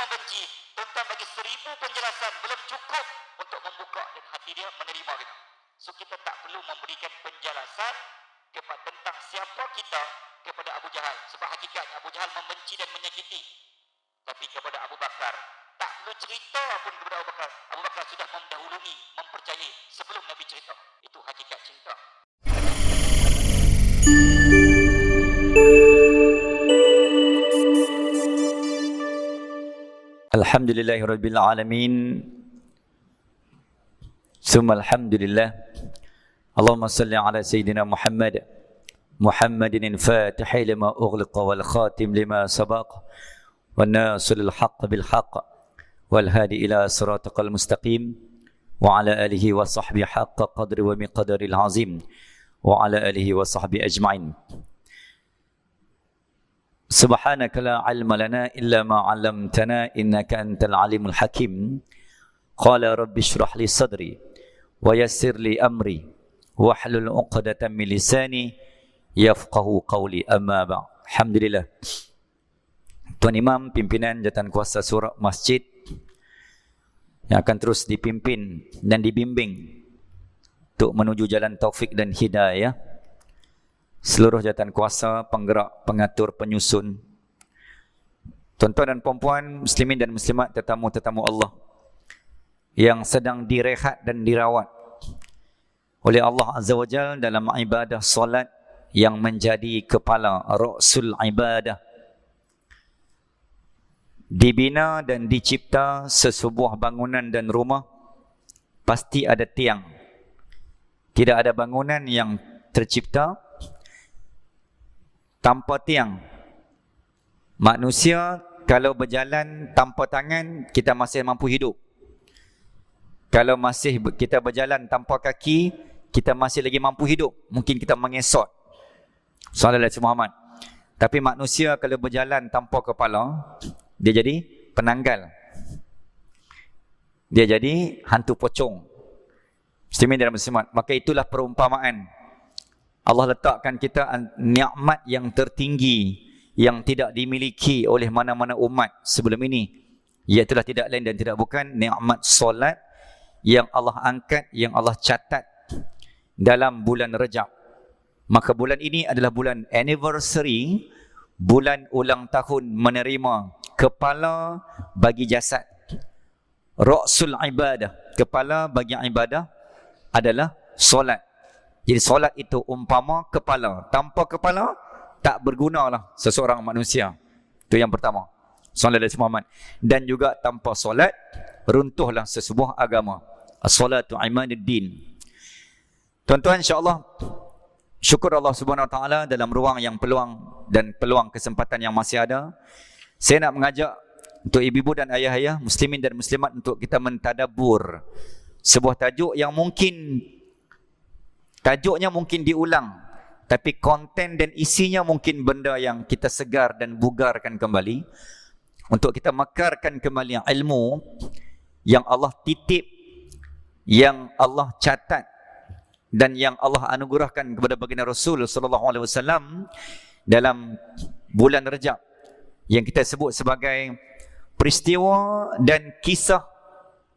membenci. Tuan-tuan bagi 1000 penjelasan belum cukup untuk membuka dan hati dia menerima kita. So kita tak perlu memberikan penjelasan tentang siapa kita kepada Abu Jahal. Sebab hakikatnya Abu Jahal membenci dan menyakiti. Tapi kepada Abu Bakar, tak perlu cerita pun kepada Abu Bakar. Abu Bakar sudah mendahului, mempercayai sebelum Nabi cerita. Itu hakikat cinta. Alhamdulillahirabbil alamin. Summa alhamdulillah. Allahumma salli ala sayyidina Muhammadin al-Fatih lima ughliqa wal khatim lima sabaq wan nasilil haqq bil haqq wal hadi ila siratal mustaqim wa ala alihi wa sahbihi haqqa qadri wa miqdaril azim wa ala alihi wa sahbihi ajma'in. Subhanaka la ilma lana illa ma 'allamtana innaka antal alimul hakim. Qala rabbi shrah li sadri wa yassir li amri wahlul 'uqdatam min lisani yafqahu qawli, amma ba'd. Alhamdulillah. Tuan Imam pimpinan Jawatan Kuasa Surah Masjid yang akan terus dipimpin dan dibimbing untuk menuju jalan taufik dan hidayah. Seluruh jawatan kuasa, penggerak, pengatur, penyusun, tuan-tuan dan puan-puan, muslimin dan muslimat, tetamu-tetamu Allah yang sedang direhat dan dirawat oleh Allah Azza wa Jalla dalam ibadah solat yang menjadi kepala Ra'sul ibadah. Dibina dan dicipta sesebuah bangunan dan rumah, pasti ada tiang. Tidak ada bangunan yang tercipta tanpa tiang. Manusia kalau berjalan tanpa tangan, kita masih mampu hidup. Kalau masih kita berjalan tanpa kaki, kita masih lagi mampu hidup. Mungkin kita mengesot. Sallallahu alaihi Muhammad. Tapi manusia kalau berjalan tanpa kepala, dia jadi penanggal. Dia jadi hantu pocong. Muslimin dan muslimat. Maka itulah perumpamaan. Allah letakkan kita nikmat yang tertinggi yang tidak dimiliki oleh mana-mana umat sebelum ini. Iaitulah tidak lain dan tidak bukan nikmat solat yang Allah angkat, yang Allah catat dalam bulan Rajab. Maka bulan ini adalah bulan anniversary, bulan ulang tahun menerima kepala bagi jasad. Ra'sul ibadah, kepala bagi ibadah adalah solat. Jadi solat itu umpama kepala. Tanpa kepala, tak bergunalah seseorang manusia. Itu yang pertama. Sallallahu alaihi Muhammad. Dan juga tanpa solat, runtuhlah sesebuah agama. As-salatu imaduddin. Tuan-tuan, insyaAllah, syukur Allah Subhanahu Wa Taala dalam ruang yang peluang dan peluang kesempatan yang masih ada. Saya nak mengajak untuk ibu-ibu dan ayah-ayah, muslimin dan muslimat, untuk kita mentadabbur sebuah tajuk yang mungkin tajuknya mungkin diulang, tapi konten dan isinya mungkin benda yang kita segar dan bugarkan kembali, untuk kita mekarkan kembali ilmu yang Allah titip, yang Allah catat, dan yang Allah anugerahkan kepada baginda Rasul sallallahu alaihi wasallam dalam bulan Rajab, yang kita sebut sebagai peristiwa dan kisah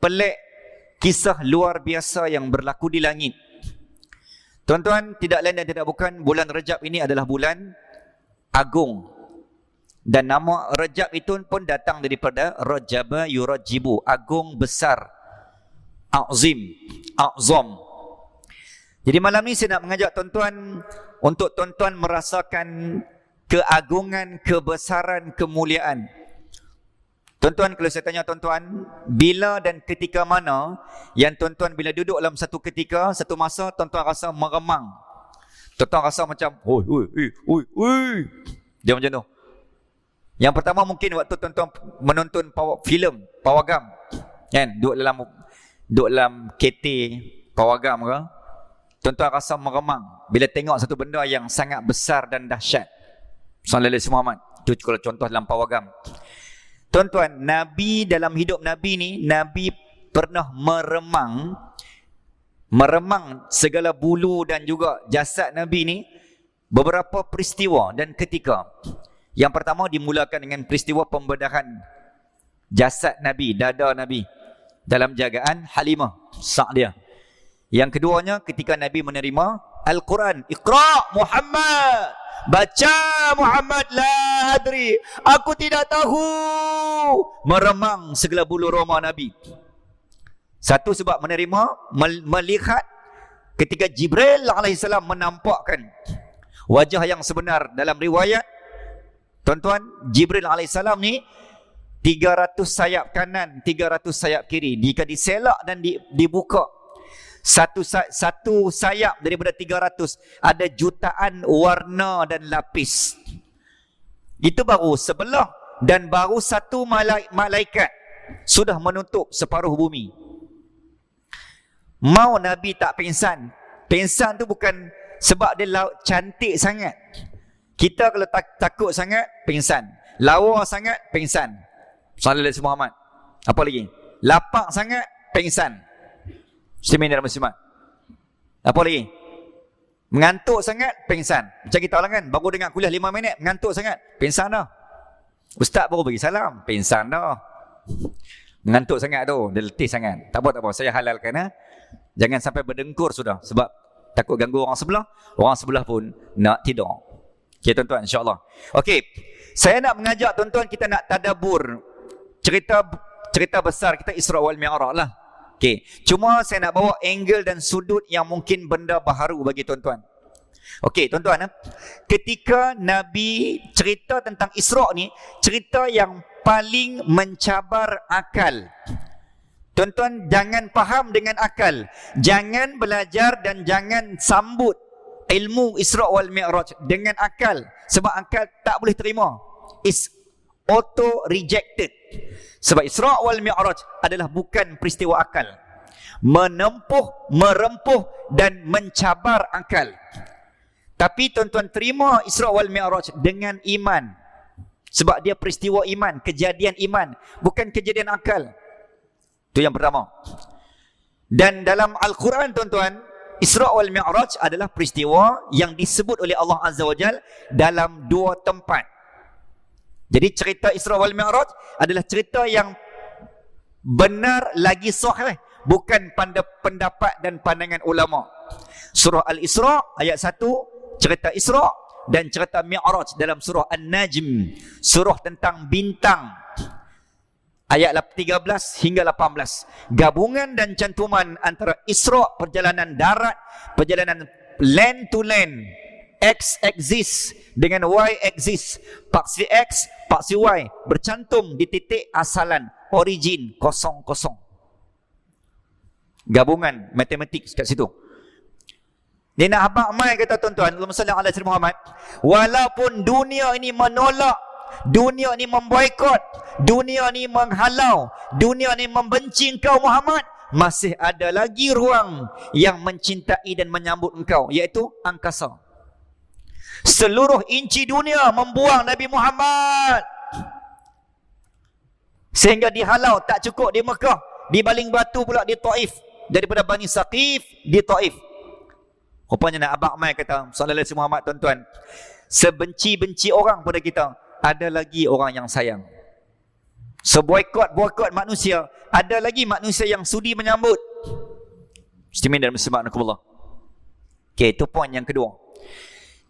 pelik, kisah luar biasa yang berlaku di langit. Tuan-tuan, tidak lain dan tidak bukan, bulan Rajab ini adalah bulan agung. Dan nama Rajab itu pun datang daripada Rajaba yurajibu, agung, besar, azim, azam. Jadi malam ni saya nak mengajak tuan-tuan untuk tuan-tuan merasakan keagungan, kebesaran, kemuliaan. Tuan-tuan, kalau saya tanya tuan-tuan, bila dan ketika mana yang tuan-tuan bila duduk dalam satu ketika, satu masa, tuan-tuan rasa meremang? Tuan-tuan rasa macam, oi. Dia macam tu. Yang pertama mungkin waktu tuan-tuan menonton filem pawagam. Kan? Duduk dalam KT pawagam ke? Tuan-tuan rasa meremang bila tengok satu benda yang sangat besar dan dahsyat. Sallallahu alaihi Muhammad. Itu kalau contoh dalam pawagam. Tuan-tuan, Nabi dalam hidup Nabi ni, Nabi pernah meremang segala bulu dan juga jasad Nabi ni beberapa peristiwa dan ketika. Yang pertama dimulakan dengan peristiwa pembedahan jasad Nabi, dada Nabi dalam jagaan Halimah Sa'diyah. Yang keduanya ketika Nabi menerima Al-Quran. Iqra' Muhammad, baca Muhammad, la adri, aku tidak tahu. Meremang segala bulu roma Nabi. Satu sebab menerima, melihat ketika Jibril alaihissalam menampakkan wajah yang sebenar. Dalam riwayat, tuan-tuan, Jibril alaihissalam ni 300 sayap kanan, 300 sayap kiri. Jika diselak dan dibuka, satu sayap daripada 300 ada jutaan warna dan lapis. Itu baru sebelah, dan baru satu malaikat sudah menutup separuh bumi. Mau Nabi tak pingsan. Pingsan tu bukan sebab dia cantik sangat. Kita kalau takut sangat, pingsan. Lawa sangat, pingsan. Sallallahu alaihi Muhammad. Apa lagi? Lapak sangat, pingsan. Muslimin dan muslimat. Apa lagi? Mengantuk sangat, pingsan. Macam kita orang kan, baru dengar kuliah 5 minit, mengantuk sangat, pingsan dah. Ustaz baru bagi salam, pingsan dah. Mengantuk sangat tu, dia letih sangat. Tak apa, saya halalkan. Jangan sampai berdengkur sudah. Sebab takut ganggu orang sebelah pun nak tidur. Okay tuan-tuan, insyaAllah. Okay, saya nak mengajak tuan-tuan, kita nak tadabbur cerita besar kita Isra wal Mi'raj lah. Okay, cuma saya nak bawa angle dan sudut yang mungkin benda baharu bagi tuan-tuan. Okay tuan-tuan, ketika Nabi cerita tentang Isra ni, cerita yang paling mencabar akal. Tuan-tuan, jangan faham dengan akal. Jangan belajar dan jangan sambut ilmu Isra wal Mi'raj dengan akal. Sebab akal tak boleh terima. It's auto-rejected. Sebab Isra wal Mi'raj adalah bukan peristiwa akal. Merempuh dan mencabar akal. Tapi tuan-tuan terima Isra wal Mi'raj dengan iman. Sebab dia peristiwa iman, kejadian iman, bukan kejadian akal. Itu yang pertama. Dan dalam Al-Quran tuan-tuan, Isra wal Mi'raj adalah peristiwa yang disebut oleh Allah Azza wa Jal dalam 2 tempat. Jadi cerita Isra wal Mi'raj adalah cerita yang benar lagi sahih, bukan pendapat dan pandangan ulama. Surah Al-Isra ayat 1 cerita Isra, dan cerita Mi'raj dalam surah An-Najm, surah tentang bintang, ayat 13 hingga 18. Gabungan dan cantuman antara Isra, perjalanan darat, perjalanan land to land, X axis dengan Y axis, paksi X, paksi Y bercantum di titik asalan, origin 00. Gabungan matematik kat situ. Dia nak habaq mai kata tuan-tuan, Allahumma salli ala sayyidina Muhammad, walaupun dunia ini menolak, dunia ini memboikot, dunia ini menghalau, dunia ini membenci engkau Muhammad, masih ada lagi ruang yang mencintai dan menyambut engkau, iaitu angkasa. Seluruh inci dunia membuang Nabi Muhammad, sehingga dihalau, tak cukup di Mekah, dibaling batu pula di Taif, daripada Bani Saqif di Taif. Rupanya nak abang mai kata sallallahu alaihi Muhammad, tuan-tuan, sebenci-benci orang pada kita, ada lagi orang yang sayang. Seboikot manusia, ada lagi manusia yang sudi menyambut. Muslimin dan muslimat rahimakumullah. Okey, itu poin yang kedua.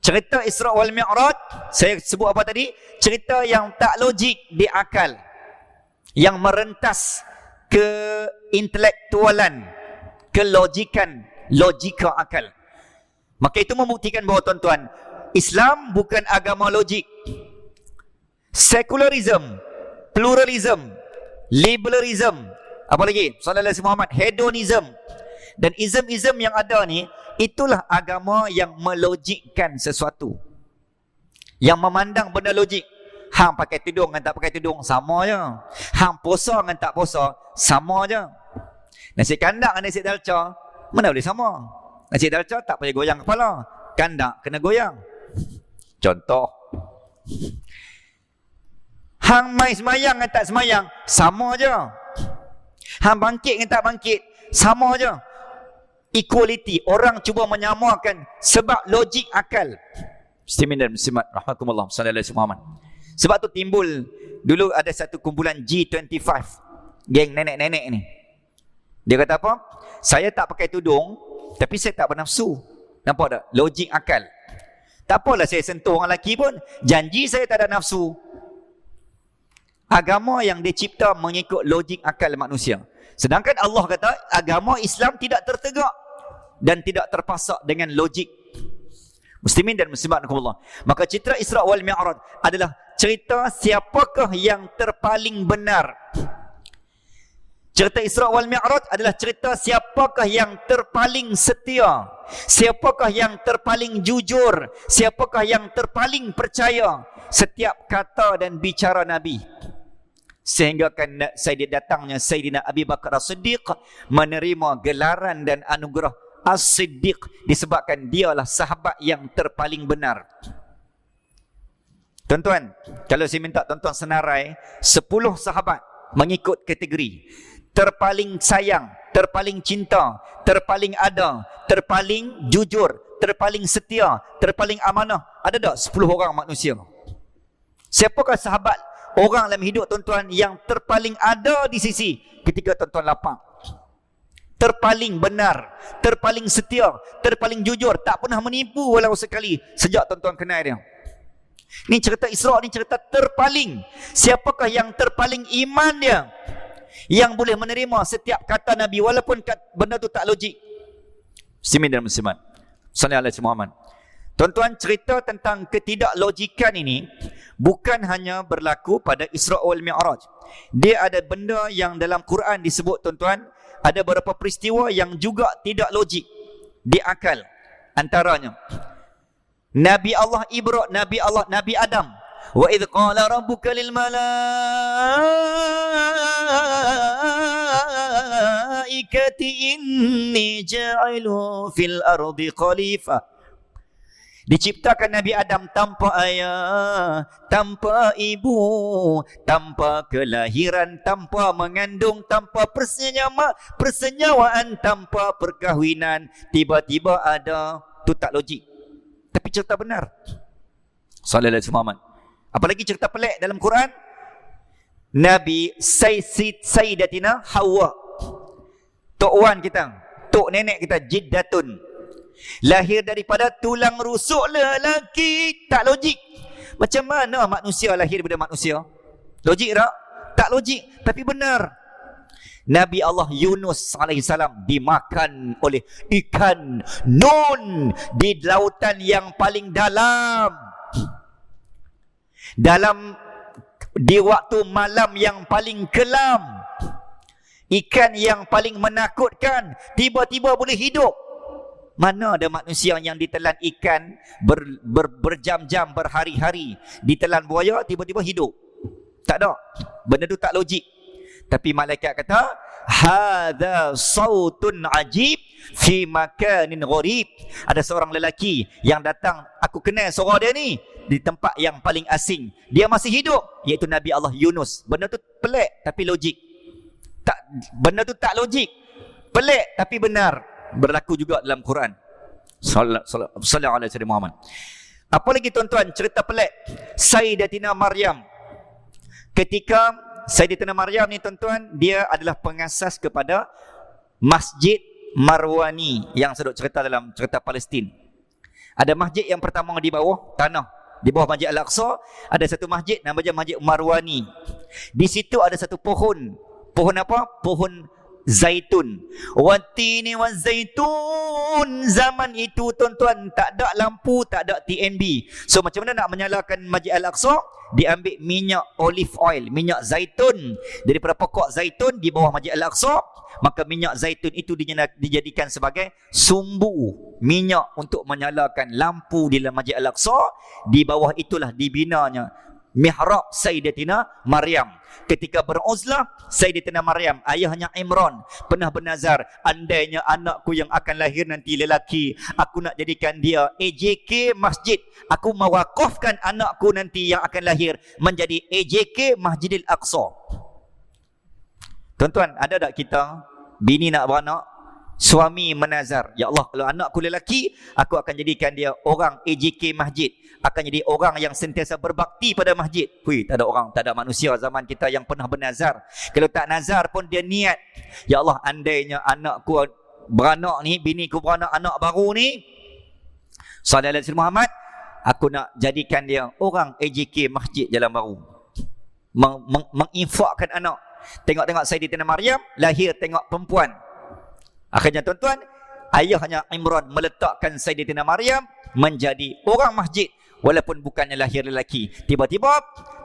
Cerita Isra wal Mi'raj, saya sebut apa tadi? Cerita yang tak logik di akal, yang merentas ke intelektualan, ke logika akal. Maka itu membuktikan bahawa tuan-tuan, Islam bukan agama logik. Secularism, pluralism, liberalism, apa lagi? Sallallahu alaihi Muhammad, hedonism dan ism-ism yang ada ni, itulah agama yang melogikkan sesuatu, yang memandang benda logik. Hang pakai tudung dengan tak pakai tudung sama je. Hang puasa dengan tak puasa sama je. Nasi kandak dengan nasi dalca mana boleh sama? Nasi dalca tak payah goyang kepala, kandak kena goyang. Contoh. Hang mai semayang dengan tak semayang sama je. Hang bangkit dengan tak bangkit sama je. Equality, orang cuba menyamakan sebab logik akal. Muslimin dan muslimat rahimakumullah sallallahu alaihi Muhammad. Sebab tu timbul Dulu ada satu kumpulan G25, geng nenek-nenek ni. Dia kata apa? Saya tak pakai tudung, tapi saya tak bernafsu. Nampak tak? Logik akal. Tak apalah saya sentuh orang lelaki pun. Janji saya tak ada nafsu. Agama yang dicipta mengikut logik akal manusia. Sedangkan Allah kata, agama Islam tidak tertegak dan tidak terpasak dengan logik. Muslimin dan muslimat Allah. Maka cerita Isra wal Mi'raj adalah cerita siapakah yang terpaling benar. Cerita Isra wal Mi'raj adalah cerita siapakah yang terpaling setia, siapakah yang terpaling jujur, siapakah yang terpaling percaya setiap kata dan bicara Nabi. Sehingga kan datangnya Sayyidina Abi Bakar As-Siddiq menerima gelaran dan anugerah As-Siddiq disebabkan dialah sahabat yang terpaling benar. Tuan-tuan, kalau saya minta tuan-tuan senarai 10 sahabat mengikut kategori terpaling sayang, terpaling cinta, terpaling ada, terpaling jujur, terpaling setia, terpaling amanah. Ada tak 10 orang manusia? Siapakah sahabat orang dalam hidup tuan-tuan yang terpaling ada di sisi ketika tuan-tuan lapang? Terpaling benar, terpaling setia, terpaling jujur, tak pernah menipu walau sekali sejak tuan-tuan kenal dia. Ni cerita Isra, ni cerita terpaling. Siapakah yang terpaling iman dia, yang boleh menerima setiap kata Nabi walaupun benda tu tak logik. Muslimin dan muslimat, sallallahu alaihi Muhammad. Tuan-tuan, cerita tentang ketidaklogikan ini bukan hanya berlaku pada Isra wal Mi'raj. Dia ada benda yang dalam Quran disebut, tuan-tuan, ada beberapa peristiwa yang juga tidak logik di akal. Antaranya Nabi Adam, wa idh qala rabbuka lil malaikati inni ja'ilu fil ardi khalifah. Diciptakan Nabi Adam tanpa ayah, tanpa ibu, tanpa kelahiran, tanpa mengandung, tanpa persenyawaan, tanpa perkahwinan. Tiba-tiba ada. Itu tak logik. Tapi cerita benar. Sallallahu alaihi wasallam. Apalagi cerita pelik dalam Quran. Nabi Sayyidatina Hawa, tok wan kita, tok nenek kita, Jiddatun, lahir daripada tulang rusuk lelaki. Tak logik. Macam mana manusia lahir daripada manusia? Logik tak? Tak logik, tapi benar. Nabi Allah Yunus alaihissalam dimakan oleh ikan nun di lautan yang paling dalam. Di waktu malam yang paling kelam. Ikan yang paling menakutkan tiba-tiba boleh hidup. Mana ada manusia yang ditelan ikan berjam-jam, berhari-hari, ditelan buaya tiba-tiba hidup? Tak ada. Benda tu tak logik. Tapi malaikat kata, hadza sautun ajib fi makanin gharib. Ada seorang lelaki yang datang, aku kenal suara dia ni, di tempat yang paling asing. Dia masih hidup, iaitu Nabi Allah Yunus. Benda tu pelik tapi logik. Benda tu tak logik, pelik tapi benar. Berlaku juga dalam Quran. Sallallahu alaihi Muhammad. Apa lagi tuan-tuan cerita pelik? Sayyidatina Maryam. Ketika Sayyidatina Maryam ni tuan-tuan, dia adalah pengasas kepada Masjid Marwani yang saya duk cerita dalam cerita Palestin. Ada masjid yang pertama di bawah tanah, di bawah Masjid Al-Aqsa ada satu masjid namanya Masjid Marwani. Di situ ada satu pohon. Pohon apa? Pohon zaitun. Watini wa zaitun. Zaman itu tuan-tuan tak ada lampu, tak ada TNB. So macam mana nak menyalakan Masjid Al-Aqsa? Diambil minyak olive oil, minyak zaitun daripada pokok zaitun di bawah Masjid Al-Aqsa. Maka minyak zaitun itu dijadikan sebagai sumbu minyak untuk menyalakan lampu di dalam Masjid Al-Aqsa. Di bawah itulah dibinanya mihrab Sayyidatina Maryam. Ketika beruzlah, Sayyidatina Maryam, ayahnya Imran, pernah bernazar, andainya anakku yang akan lahir nanti lelaki, aku nak jadikan dia AJK masjid. Aku mewakafkan anakku nanti yang akan lahir menjadi AJK Masjidil Aqsa. Tuan-tuan, ada tak kita bini nak beranak, suami menazar, ya Allah, kalau anakku lelaki, aku akan jadikan dia orang AJK masjid, akan jadi orang yang sentiasa berbakti pada masjid. Hui, tak ada manusia zaman kita yang pernah bernazar. Kalau tak nazar pun dia niat, ya Allah, andainya anakku beranak ni, biniku beranak anak baru ni, sallallahu alaihi Muhammad, aku nak jadikan dia orang AJK masjid Jalan Baru, menginfakkan anak. Tengok-tengok Sayyidatina Maryam lahir, tengok perempuan. Akhirnya tuan-tuan, ayahnya Imran meletakkan Sayyidatina Maryam menjadi orang masjid walaupun bukannya lahir lelaki. Tiba-tiba,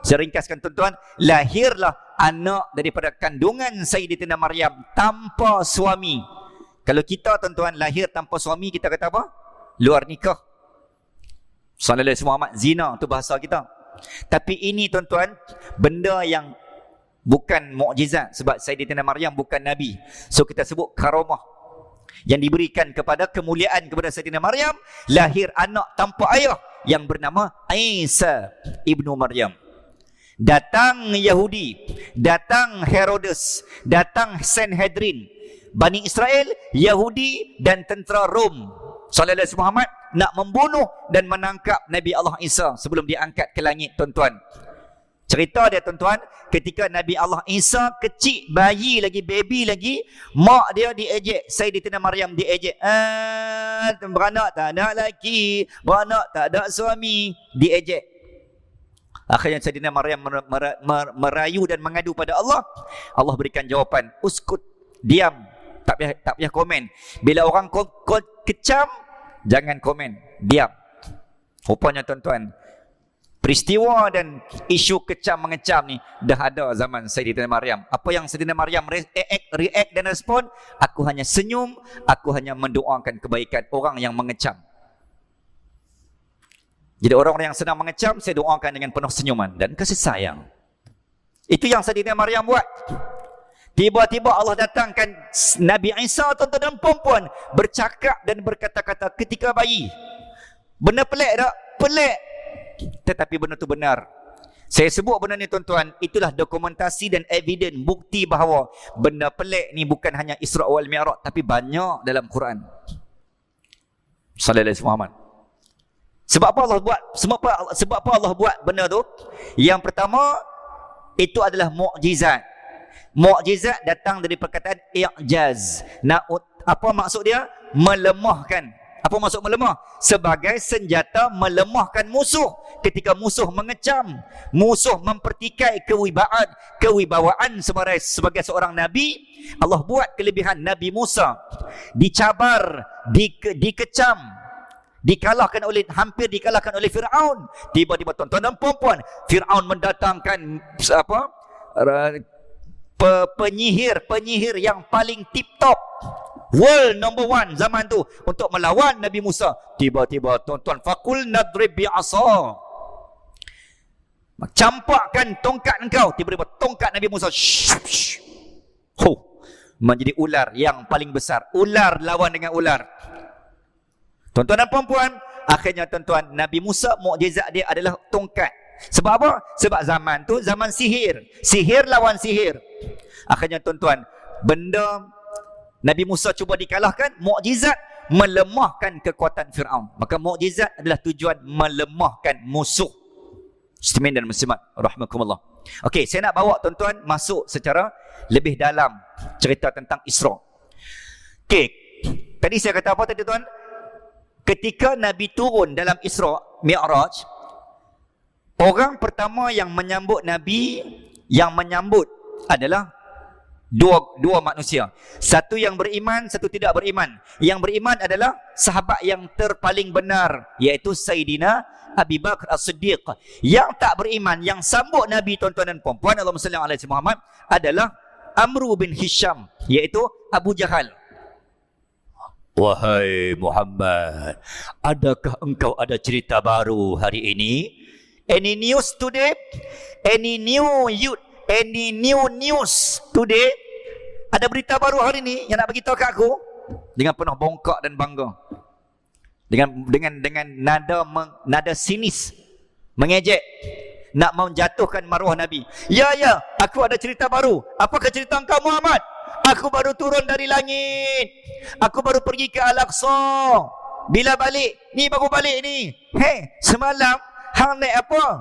saya ringkaskan tuan-tuan, lahirlah anak daripada kandungan Sayyidatina Maryam tanpa suami. Kalau kita tuan-tuan lahir tanpa suami, kita kata apa? Luar nikah. Sallallahu alaihi Muhammad, zina, tu bahasa kita. Tapi ini tuan-tuan, benda yang bukan mukjizat, sebab Sayyidatina Maryam bukan Nabi. So kita sebut karamah yang diberikan kepada kemuliaan kepada Sayyidatina Maryam, lahir anak tanpa ayah yang bernama Isa ibnu Maryam. Datang Yahudi, datang Herodes, datang Sanhedrin, Bani Israel, Yahudi dan tentera Rom, sallallahu alaihi Muhammad, nak membunuh dan menangkap Nabi Allah Isa sebelum diangkat ke langit tuan-tuan. Cerita dia tuan-tuan, ketika Nabi Allah Isa kecil, bayi lagi, baby lagi, mak dia diejek, Sayyidatina Maryam diejek. Beranak tak ada laki, beranak tak ada suami, diejek. Akhirnya Sayyidatina Maryam merayu dan mengadu pada Allah. Allah berikan jawapan, uskut, diam, tak payah komen. Bila orang kecam, jangan komen, diam. Rupanya tuan-tuan, peristiwa dan isu kecam mengecam ni dah ada zaman Sayyidatina Maryam. Apa yang Sayyidatina Maryam react dan respon? Aku hanya senyum, aku hanya mendoakan kebaikan orang yang mengecam. Jadi orang-orang yang sedang mengecam, saya doakan dengan penuh senyuman dan kasih sayang. Itu yang Sayyidatina Maryam buat. Tiba-tiba Allah datangkan Nabi Isa, tuan-tuan dan perempuan, bercakap dan berkata-kata ketika bayi. Benda pelik tak? Pelik. Tetapi benda itu benar. Saya sebut benda ni tuan-tuan, itulah dokumentasi dan evidence, bukti bahawa benda pelik ni bukan hanya Isra wal Mi'raj, tapi banyak dalam Quran. Sallallahu alaihi Muhammad. Sebab apa Allah buat? Sebab apa Allah buat benda tu? Yang pertama, itu adalah mukjizat. Mukjizat datang dari perkataan i'jaz. Apa maksud dia? Melemahkan. Apa maksud melemah? Sebagai senjata melemahkan musuh. Ketika musuh mengecam, musuh mempertikai kewibawaan sebagai seorang Nabi, Allah buat kelebihan Nabi Musa. Dicabar, dikecam, hampir dikalahkan oleh Fir'aun. Tiba-tiba tuan-tuan dan puan-puan, Fir'aun mendatangkan penyihir yang paling tip-top, world number one zaman tu, untuk melawan Nabi Musa. Tiba-tiba tuan-tuan, fakul nadrib bi'asa, campakkan tongkat engkau. Tiba-tiba tongkat Nabi Musa menjadi ular yang paling besar. Ular lawan dengan ular. Tuan-tuan dan puan-puan, akhirnya tuan-tuan, Nabi Musa, mukjizat dia adalah tongkat. Sebab apa? Sebab zaman tu zaman sihir. Sihir lawan sihir. Akhirnya tuan-tuan, benda Nabi Musa cuba dikalahkan, mukjizat melemahkan kekuatan Fir'aun. Maka mukjizat adalah tujuan melemahkan musuh. Muslimin dan muslimat rahimakumullah. Okey, saya nak bawa tuan-tuan masuk secara lebih dalam cerita tentang Isra. Okey, tadi saya kata apa tadi tuan? Ketika Nabi turun dalam Isra Mi'raj, orang pertama yang menyambut Nabi, yang menyambut adalah dua manusia. Satu yang beriman, satu tidak beriman. Yang beriman adalah sahabat yang terpaling benar, iaitu Sayyidina Abi Bakar As-Siddiq. Yang tak beriman, yang sambut Nabi, tuan-tuan dan puan-puan, Allahumma salli ala Muhammad, adalah Amru bin Hisham, iaitu Abu Jahal. Wahai Muhammad, adakah engkau ada cerita baru hari ini? Any news today? Any new news today? Ada berita baru hari ini yang nak bagi tahu kat aku? Dengan penuh bongkak dan bangga. Dengan nada sinis, mengejek, nak menjatuhkan maruah Nabi. Ya, aku ada cerita baru. Apakah cerita engkau Muhammad? Aku baru turun dari langit. Aku baru pergi ke Al-Aqsa. Bila balik? Ni baru balik ni. Semalam hang naik apa?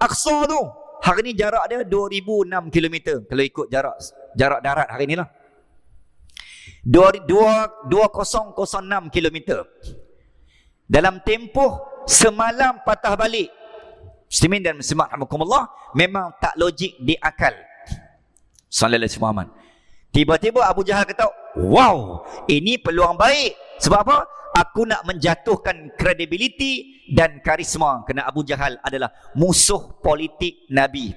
Aqsa tu. Hari ni jarak dia 2006 km. Kalau ikut jarak darat hari ni lah. 2006 km. Dalam tempoh semalam patah balik. Muslimin dan muslimat rahimakumullah, memang tak logik di akal. Sallallahu alaihi wasallam. Tiba-tiba Abu Jahal kata, wow, ini peluang baik. Sebab apa? Aku nak menjatuhkan kredibiliti dan karisma, kerana Abu Jahal adalah musuh politik Nabi.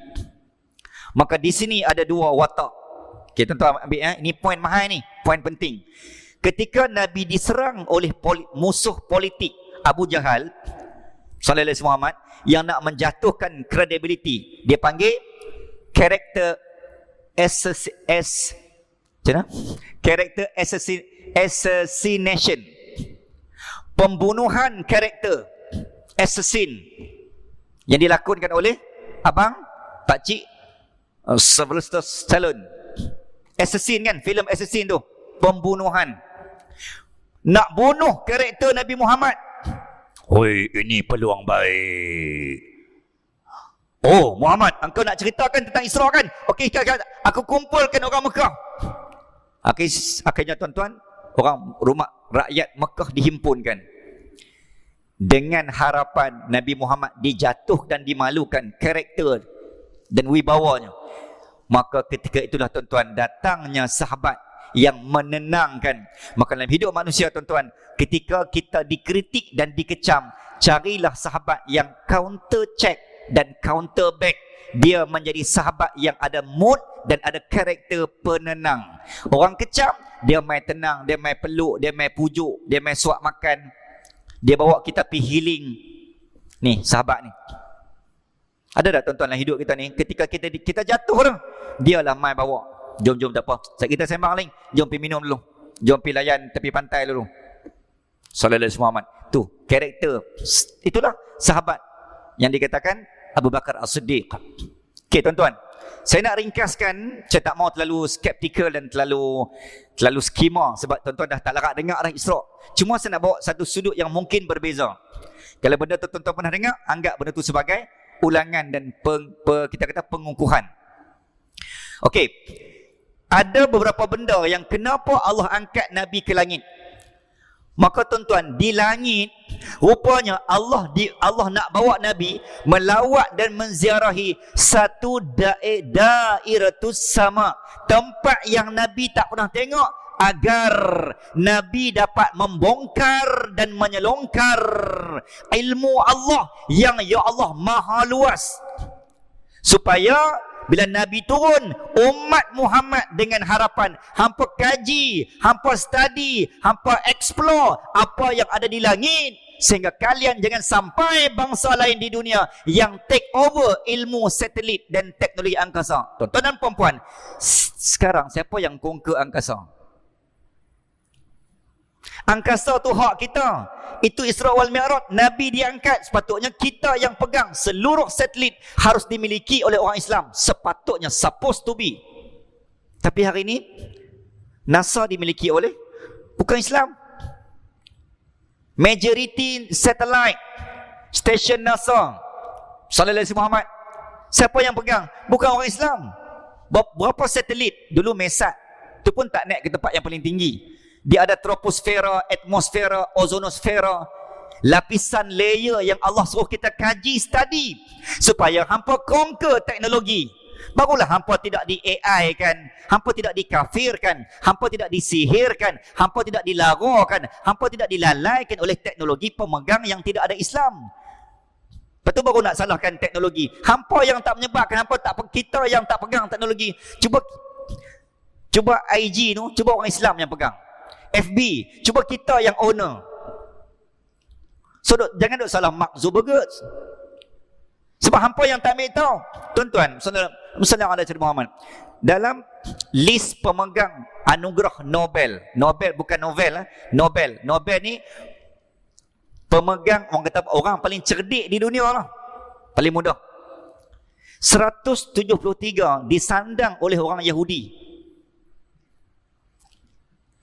Maka di sini ada dua watak. Okay, tuan-tuan ambil ya. Ini poin mahal ni, poin penting. Ketika Nabi diserang oleh musuh politik Abu Jahal sallallahu alaihi wasallam yang nak menjatuhkan kredibiliti, dia panggil character assassination, pembunuhan karakter, assassin, yang dilakonkan oleh abang pakcik Sylvester Stallone. Assassin kan, filem Assassin tu, pembunuhan. Nak bunuh karakter Nabi Muhammad. Hoi, ini peluang baik. Oh, Muhammad, engkau nak ceritakan tentang Isra kan? Okey, aku kumpulkan orang Mekah. Akhirnya tuan-tuan, orang rumah rakyat Mekah dihimpunkan dengan harapan Nabi Muhammad dijatuh dan dimalukan karakter dan wibawanya. Maka ketika itulah tuan-tuan, datangnya sahabat yang menenangkan. Maka dalam hidup manusia tuan-tuan, ketika kita dikritik dan dikecam, carilah sahabat yang counter check dan counter back. Dia menjadi sahabat yang ada mood dan ada karakter penenang. Orang kecam, dia main tenang, dia main peluk, dia main pujuk, dia main suap makan, dia bawa kita pergi healing. Ni sahabat ni. Ada tak tuan-tuan dalam hidup kita ni, ketika kita jatuh dah, dia lah main bawa. Jom tak apa, kita sembang lain. Jom pergi minum dulu. Jom pergi layan tepi pantai dulu. Sallallahu alaihi wasallam. Tu karakter. Itulah sahabat yang dikatakan Abu Bakar As-Siddiq. Okey tuan-tuan, saya nak ringkaskan. Saya tak mau terlalu skeptikal dan terlalu skema, sebab tuan-tuan dah tak larat dengar dah Isra. Cuma saya nak bawa satu sudut yang mungkin berbeza. Kalau benda tu tuan-tuan pernah dengar, anggap benda tu sebagai ulangan dan kita kata pengukuhan. Okey. Ada beberapa benda yang kenapa Allah angkat Nabi ke langit. Maka tuan-tuan, di langit rupanya Allah nak bawa Nabi melawat dan menziarahi satu dairatus sama, tempat yang Nabi tak pernah tengok, agar Nabi dapat membongkar dan menyelongkar ilmu Allah yang ya Allah maha luas, supaya bila Nabi turun, umat Muhammad dengan harapan hampa kaji, hampa study, hampa explore apa yang ada di langit, sehingga kalian jangan sampai bangsa lain di dunia yang take over ilmu satelit dan teknologi angkasa. Tuan-tuan dan puan-puan, sekarang siapa yang conquer angkasa? Angkasa tu hak kita. Itu Isra wal Mi'raj, Nabi diangkat. Sepatutnya kita yang pegang. Seluruh satelit harus dimiliki oleh orang Islam. Sepatutnya, supposed to be. Tapi hari ini NASA dimiliki oleh bukan Islam. Majority satellite station NASA Sallallahu Alaihi Muhammad, siapa yang pegang? Bukan orang Islam. Berapa satelit? Dulu Mesat, itu pun tak naik ke tempat yang paling tinggi. Dia ada troposfera, atmosfera, ozonosfera, lapisan layer yang Allah suruh kita kaji, study, supaya hampa conquer teknologi. Barulah hampa tidak di AI kan, hampa tidak dikafirkan, hampa tidak disihirkan, hampa tidak dilarangkan, hampa tidak dilalaikan oleh teknologi pemegang yang tidak ada Islam. Lepas tu baru nak salahkan teknologi. Hampa yang tak menyebarkan, kita yang tak pegang teknologi. Cuba IG tu, cuba orang Islam yang pegang. FB, cuba kita yang owner. So jangan duk salah Mark Zuckerberg. Sebab hampa yang tak ambil tahu. Tuan-tuan, sallallahu alaihi Muhammad, dalam list pemegang anugerah Nobel bukan novel, Nobel ni pemegang, orang kata orang paling cerdik di dunia lah, paling mudah. 173 disandang oleh orang Yahudi.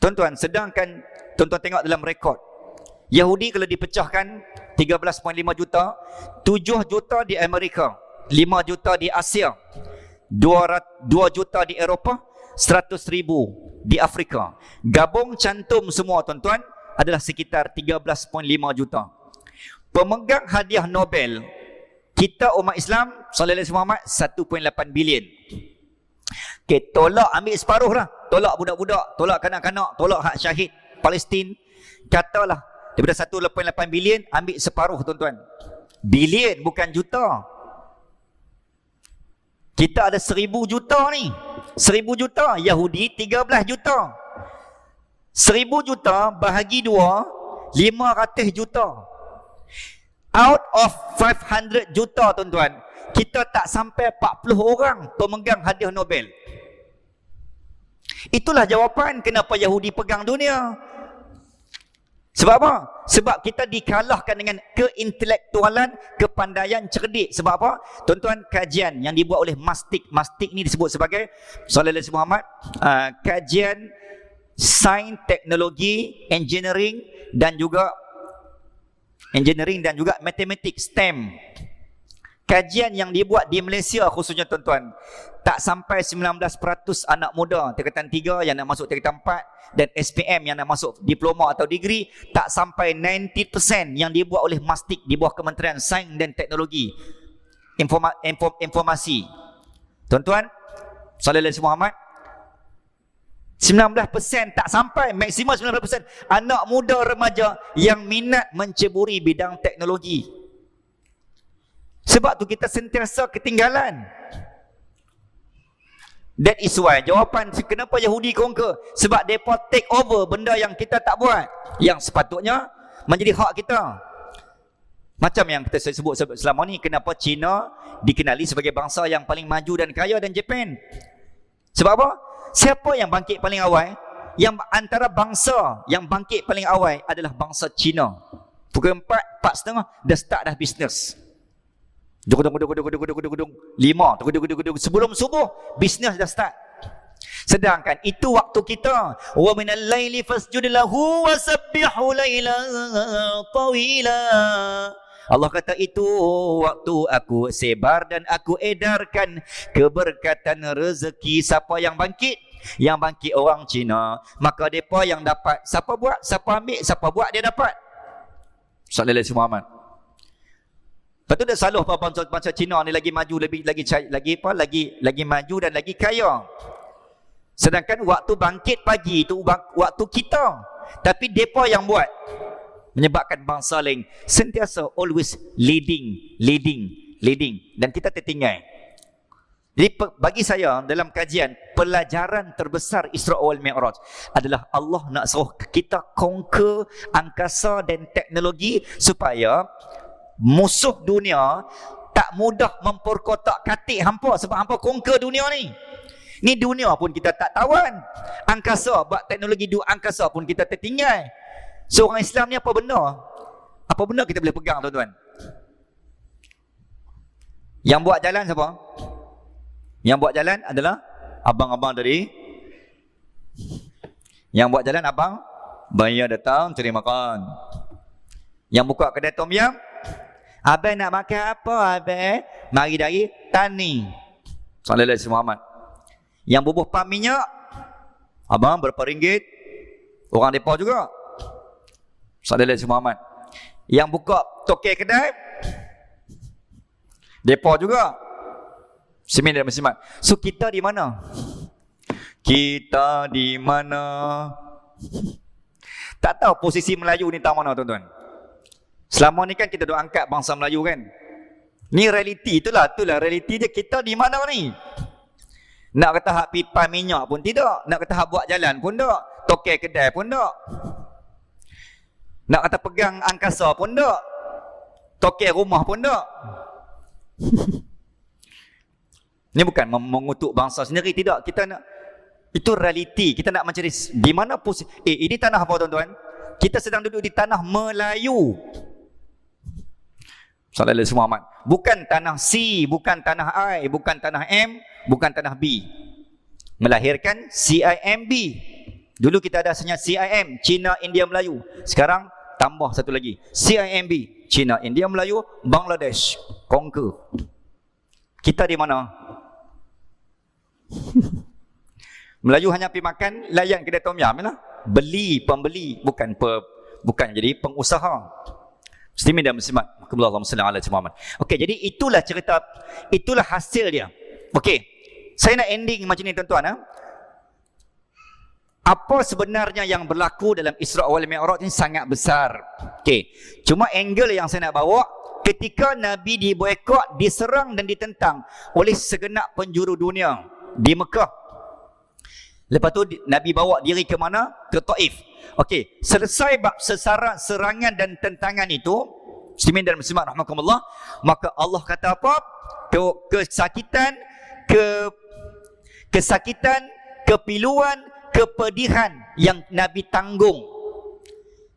Tuan-tuan, sedangkan tuan-tuan tengok dalam rekod, Yahudi kalau dipecahkan 13.5 juta, 7 juta di Amerika, 5 juta di Asia, 2 juta di Eropah, 100,000 di Afrika. Gabung cantum semua tuan-tuan adalah sekitar 13.5 juta. Pemegang hadiah Nobel kita umat Islam sallallahu alaihi Muhammad 1.8 bilion. Okay, tolak ambil separuh lah. Tolak budak-budak, tolak kanak-kanak, tolak hak syahid Palestin. Katalah daripada 1.8 bilion ambil separuh tuan-tuan. Bilion bukan juta. Kita ada 1,000 juta ni. 1,000 juta. Yahudi 13 juta. 1,000 juta bahagi 2, 500 juta. Out of 500 juta tuan-tuan, kita tak sampai 40 orang pemegang hadiah Nobel. Itulah jawapan kenapa Yahudi pegang dunia. Sebab apa? Sebab kita dikalahkan dengan keintelektualan, kepandaian cerdik. Sebab apa? Tuan-tuan, kajian yang dibuat oleh Mastik. Mastik ni disebut sebagai sallallahu alaihi Muhammad, kajian sains, teknologi, engineering dan juga matematik, STEM. Kajian yang dibuat di Malaysia khususnya tuan-tuan, tak sampai 19% anak muda tingkatan 3 yang nak masuk tingkatan 4 dan SPM yang nak masuk diploma atau degree, tak sampai 90% yang dibuat oleh Mastik di bawah Kementerian Sains dan Teknologi Informasi. Tuan-tuan, sallallahu alaihi Muhammad, 19% tak sampai, maksimum 19% anak muda remaja yang minat menceburi bidang teknologi. Sebab tu kita sentiasa ketinggalan. That is why jawapan kenapa Yahudi conquer, sebab mereka take over benda yang kita tak buat, yang sepatutnya menjadi hak kita. Macam yang kita sebut selama ni, kenapa China dikenali sebagai bangsa yang paling maju dan kaya, dan Japan. Sebab apa? Siapa yang bangkit paling awal? Yang antara bangsa yang bangkit paling awal adalah bangsa China. Pukul 4, 4:30 dah start dah bisnes. Lima, sebelum subuh bisnes dah start. Sedangkan itu waktu kita. Wa minal laili fasjud lahu wasabbihu lailan tawila. Allah kata itu waktu aku sebar dan aku edarkan keberkatan rezeki. Siapa yang bangkit? Yang bangkit orang Cina. Maka mereka yang dapat. Siapa buat? Siapa ambil? Siapa buat dia dapat. Sallallahu alaihi Muhammad. Lepas tu dah salah bangsa Cina ni lagi maju, lagi maju dan lagi kaya. Sedangkan waktu bangkit pagi itu waktu kita. Tapi depa yang buat, menyebabkan bangsa lain sentiasa always leading dan kita tertinggal. Jadi bagi saya dalam kajian, pelajaran terbesar Isra wal Mi'raj adalah Allah nak suruh kita conquer angkasa dan teknologi supaya musuh dunia tak mudah memperkotak-katik hampa, sebab hampa conquer dunia ni. Ni dunia pun kita tak tawan. Angkasa, buat teknologi di angkasa pun kita tertinggal. Seorang Islam ni apa benda? Apa benda kita boleh pegang tuan-tuan? Yang buat jalan siapa? Yang buat jalan adalah abang-abang tadi. Yang buat jalan abang, bayar datang cari makan. Yang buka kedai tom yam, abang nak makan apa abang? Mari dari tani. Sallallahu alaihi Muhammad. Yang bubuh pam minyak, abang berapa ringgit? Orang depa juga. Sallallahu alaihi Muhammad. Yang buka tokek kedai, depa juga. Semin dan Muslimat. So kita di mana? Kita di mana? Tak tahu posisi Melayu ni tak mana tuan-tuan. Selama ni kan kita duk angkat bangsa Melayu kan. Ni realiti, itulah realiti dia. Kita di mana ni? Nak kata hak pipa minyak pun tidak. Nak kata hak buat jalan pun tak. Tokek kedai pun tak. Nak kata pegang angkasa pun tak. Tokek rumah pun tak. Ini bukan mengutuk bangsa sendiri, tidak. Kita nak, itu realiti. Kita nak mencari di mana posisi. Ini tanah apa tuan-tuan? Kita sedang duduk di tanah Melayu. Sallallahu alaihi Muhammad. Bukan tanah C, bukan tanah I, bukan tanah M, bukan tanah B. Melahirkan CIMB. Dulu kita ada senyap CIM, Cina, India, Melayu. Sekarang tambah satu lagi, CIMB, Cina, India, Melayu, Bangladesh, conquer. Kita di mana? Melayu hanya pergi makan, layan kedai tom yam lah. Beli, pembeli, bukan jadi pengusaha. Muslimin dan muslimat, Allahumma salli ala Muhammad. Okey, jadi itulah cerita, itulah hasil dia. Okey, saya nak ending macam ni tuan-tuan. Apa sebenarnya yang berlaku dalam Isra' wal Mi'raj ini sangat besar. Okey, cuma angle yang saya nak bawa, ketika Nabi diboikot, diserang dan ditentang oleh segenap penjuru dunia di Mekah. Lepas tu Nabi bawa diri ke mana? Ke Taif. Okey, selesai bab serangan dan tentangan itu, muslimin dan muslimat rahimakumullah, maka Allah kata apa? Kesakitan, kepiluan, kepedihan yang Nabi tanggung.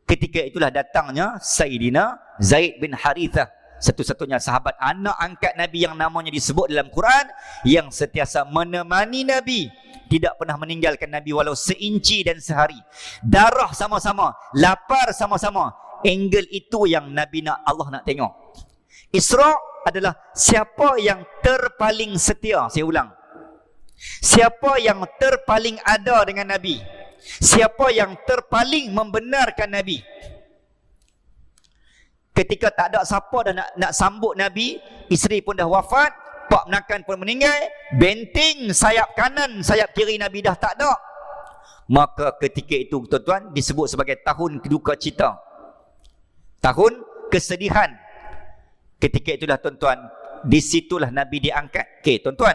Ketika itulah datangnya Sayyidina Zaid bin Harithah, satu-satunya sahabat anak angkat Nabi yang namanya disebut dalam Quran, yang sentiasa menemani Nabi, tidak pernah meninggalkan Nabi walau seinci dan sehari. Darah sama-sama, lapar sama-sama. Angle itu yang Nabi nak, Allah nak tengok. Isra' adalah siapa yang terpaling setia. Saya ulang, siapa yang terpaling ada dengan Nabi, siapa yang terpaling membenarkan Nabi. Ketika tak ada siapa dah nak sambut Nabi, isteri pun dah wafat, pak menakan pun meninggal, benting sayap kanan, sayap kiri Nabi dah tak ada, maka ketika itu tuan-tuan disebut sebagai tahun duka cita, tahun kesedihan. Ketika itulah tuan-tuan, disitulah Nabi diangkat. Okey tuan-tuan,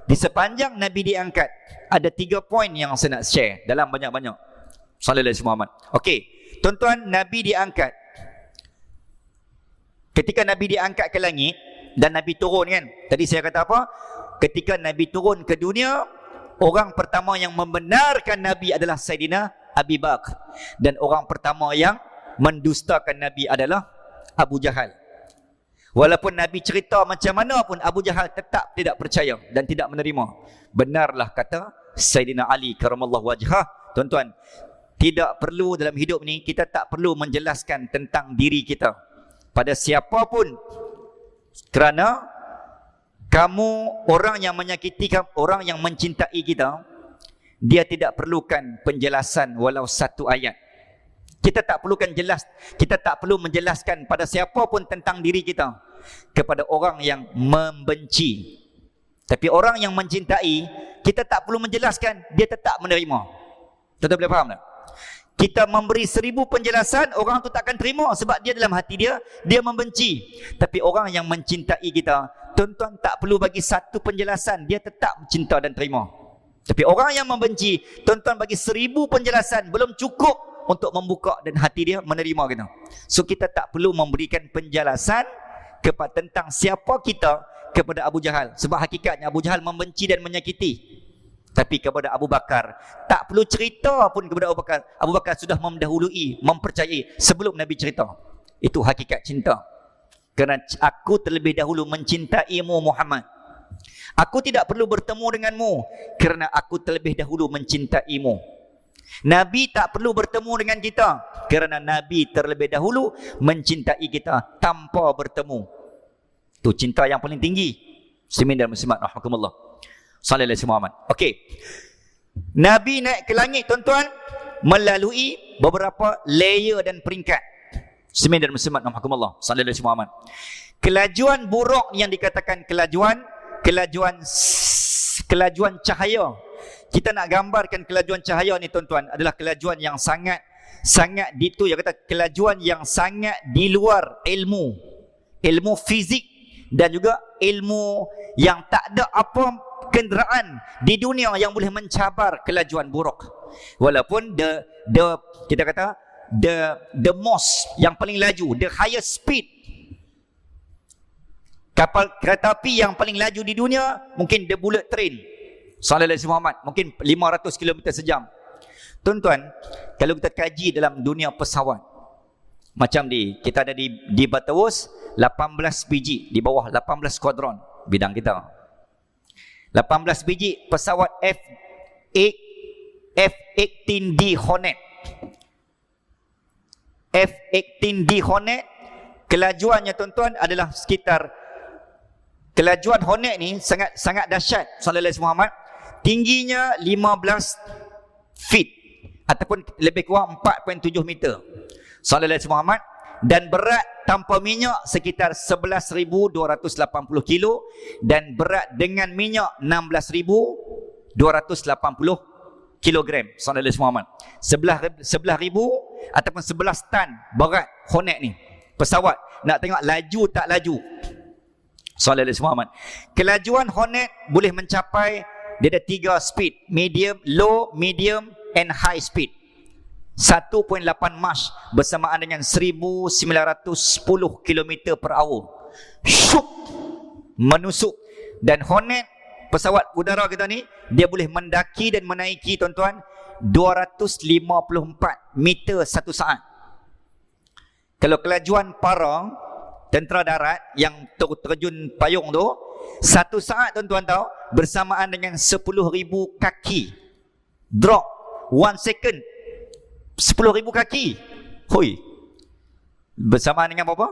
di sepanjang Nabi diangkat, ada 3 poin yang saya nak share dalam banyak-banyak. Sallallahu alaihi Muhammad. Okey, tuan-tuan, Nabi diangkat. Ketika Nabi diangkat ke langit dan Nabi turun kan, tadi saya kata apa? Ketika Nabi turun ke dunia, orang pertama yang membenarkan Nabi adalah Sayyidina Abi Bakar, dan orang pertama yang mendustakan Nabi adalah Abu Jahal. Walaupun Nabi cerita macam mana pun, Abu Jahal tetap tidak percaya dan tidak menerima. Benarlah kata Sayyidina Ali karamallahu wajhah. Tuan-tuan, tidak perlu dalam hidup ni, kita tak perlu menjelaskan tentang diri kita pada siapa pun, kerana kamu orang yang menyakiti, orang yang mencintai kita, dia tidak perlukan penjelasan walau satu ayat. Kita tak perlukan kita tak perlu menjelaskan pada siapa pun tentang diri kita kepada orang yang membenci. Tapi orang yang mencintai, kita tak perlu menjelaskan, dia tetap menerima. Tuan-tuan boleh faham tak? Kita memberi 1000 penjelasan, orang tu takkan terima sebab dia dalam hati dia membenci. Tapi orang yang mencintai kita, tuan-tuan tak perlu bagi satu penjelasan, dia tetap cinta dan terima. Tapi orang yang membenci, tuan-tuan bagi 1000 penjelasan, belum cukup untuk membuka dan hati dia menerima kita. So kita tak perlu memberikan penjelasan tentang siapa kita kepada Abu Jahal, sebab hakikatnya Abu Jahal membenci dan menyakiti. Tapi kepada Abu Bakar, tak perlu cerita pun kepada Abu Bakar. Abu Bakar sudah mendahului, mempercayai sebelum Nabi cerita. Itu hakikat cinta. Kerana aku terlebih dahulu mencintaimu Muhammad. Aku tidak perlu bertemu denganmu kerana aku terlebih dahulu mencintaimu. Nabi tak perlu bertemu dengan kita kerana Nabi terlebih dahulu mencintai kita tanpa bertemu. Itu cinta yang paling tinggi. Muslimin dan muslimat rahimakumullah. Sallallahu alaihi Muhammad. Okey. Nabi naik ke langit tuan-tuan melalui beberapa layer dan peringkat. Muslimin dan muslimat rahimakumullah. Sallallahu alaihi Muhammad. Kelajuan buruk yang dikatakan kelajuan cahaya. Kita nak gambarkan kelajuan cahaya ni tuan-tuan adalah kelajuan yang sangat itu yang kata kelajuan yang sangat di luar ilmu fizik dan juga ilmu yang tak ada apa kenderaan di dunia yang boleh mencabar kelajuan buruk. Walaupun kita kata the most yang paling laju, the highest speed, kapal kereta api yang paling laju di dunia mungkin the bullet train Sallallahu alaihi Muhammad, mungkin 500 km sejam. Tuan-tuan, kalau kita kaji dalam dunia pesawat, macam kita ada di Batawus 18 biji, di bawah 18 skuadron bidang kita. 18 biji pesawat F-18D Hornet. F-18D Hornet, kelajuannya tuan-tuan adalah sekitar, kelajuan Hornet ni sangat dahsyat. Sallallahu alaihi Muhammad, tingginya 15 feet ataupun lebih kurang 4.7 meter. Sallallahu alaihi Muhammad, dan berat tanpa minyak sekitar 11,280 kilo dan berat dengan minyak 16,280 kilogram. Sallallahu alaihi Muhammad, 11,000 ataupun 11 tan berat Hornet ni. Pesawat nak tengok laju tak laju. Sallallahu alaihi Muhammad, kelajuan Hornet boleh mencapai, dia ada 3 speed, medium, low, medium and high speed. 1.8 Mach bersamaan dengan 1910 km per hour. Syuk, menusuk. Dan Hornet, pesawat udara kita ni, dia boleh mendaki dan menaiki tuan-tuan 254 meter satu saat. Kalau kelajuan para tentera darat yang terjun payung tu, satu saat tuan-tuan tahu bersamaan dengan 10,000 kaki drop. 1 second 10,000 kaki. Hoi. Bersamaan dengan berapa?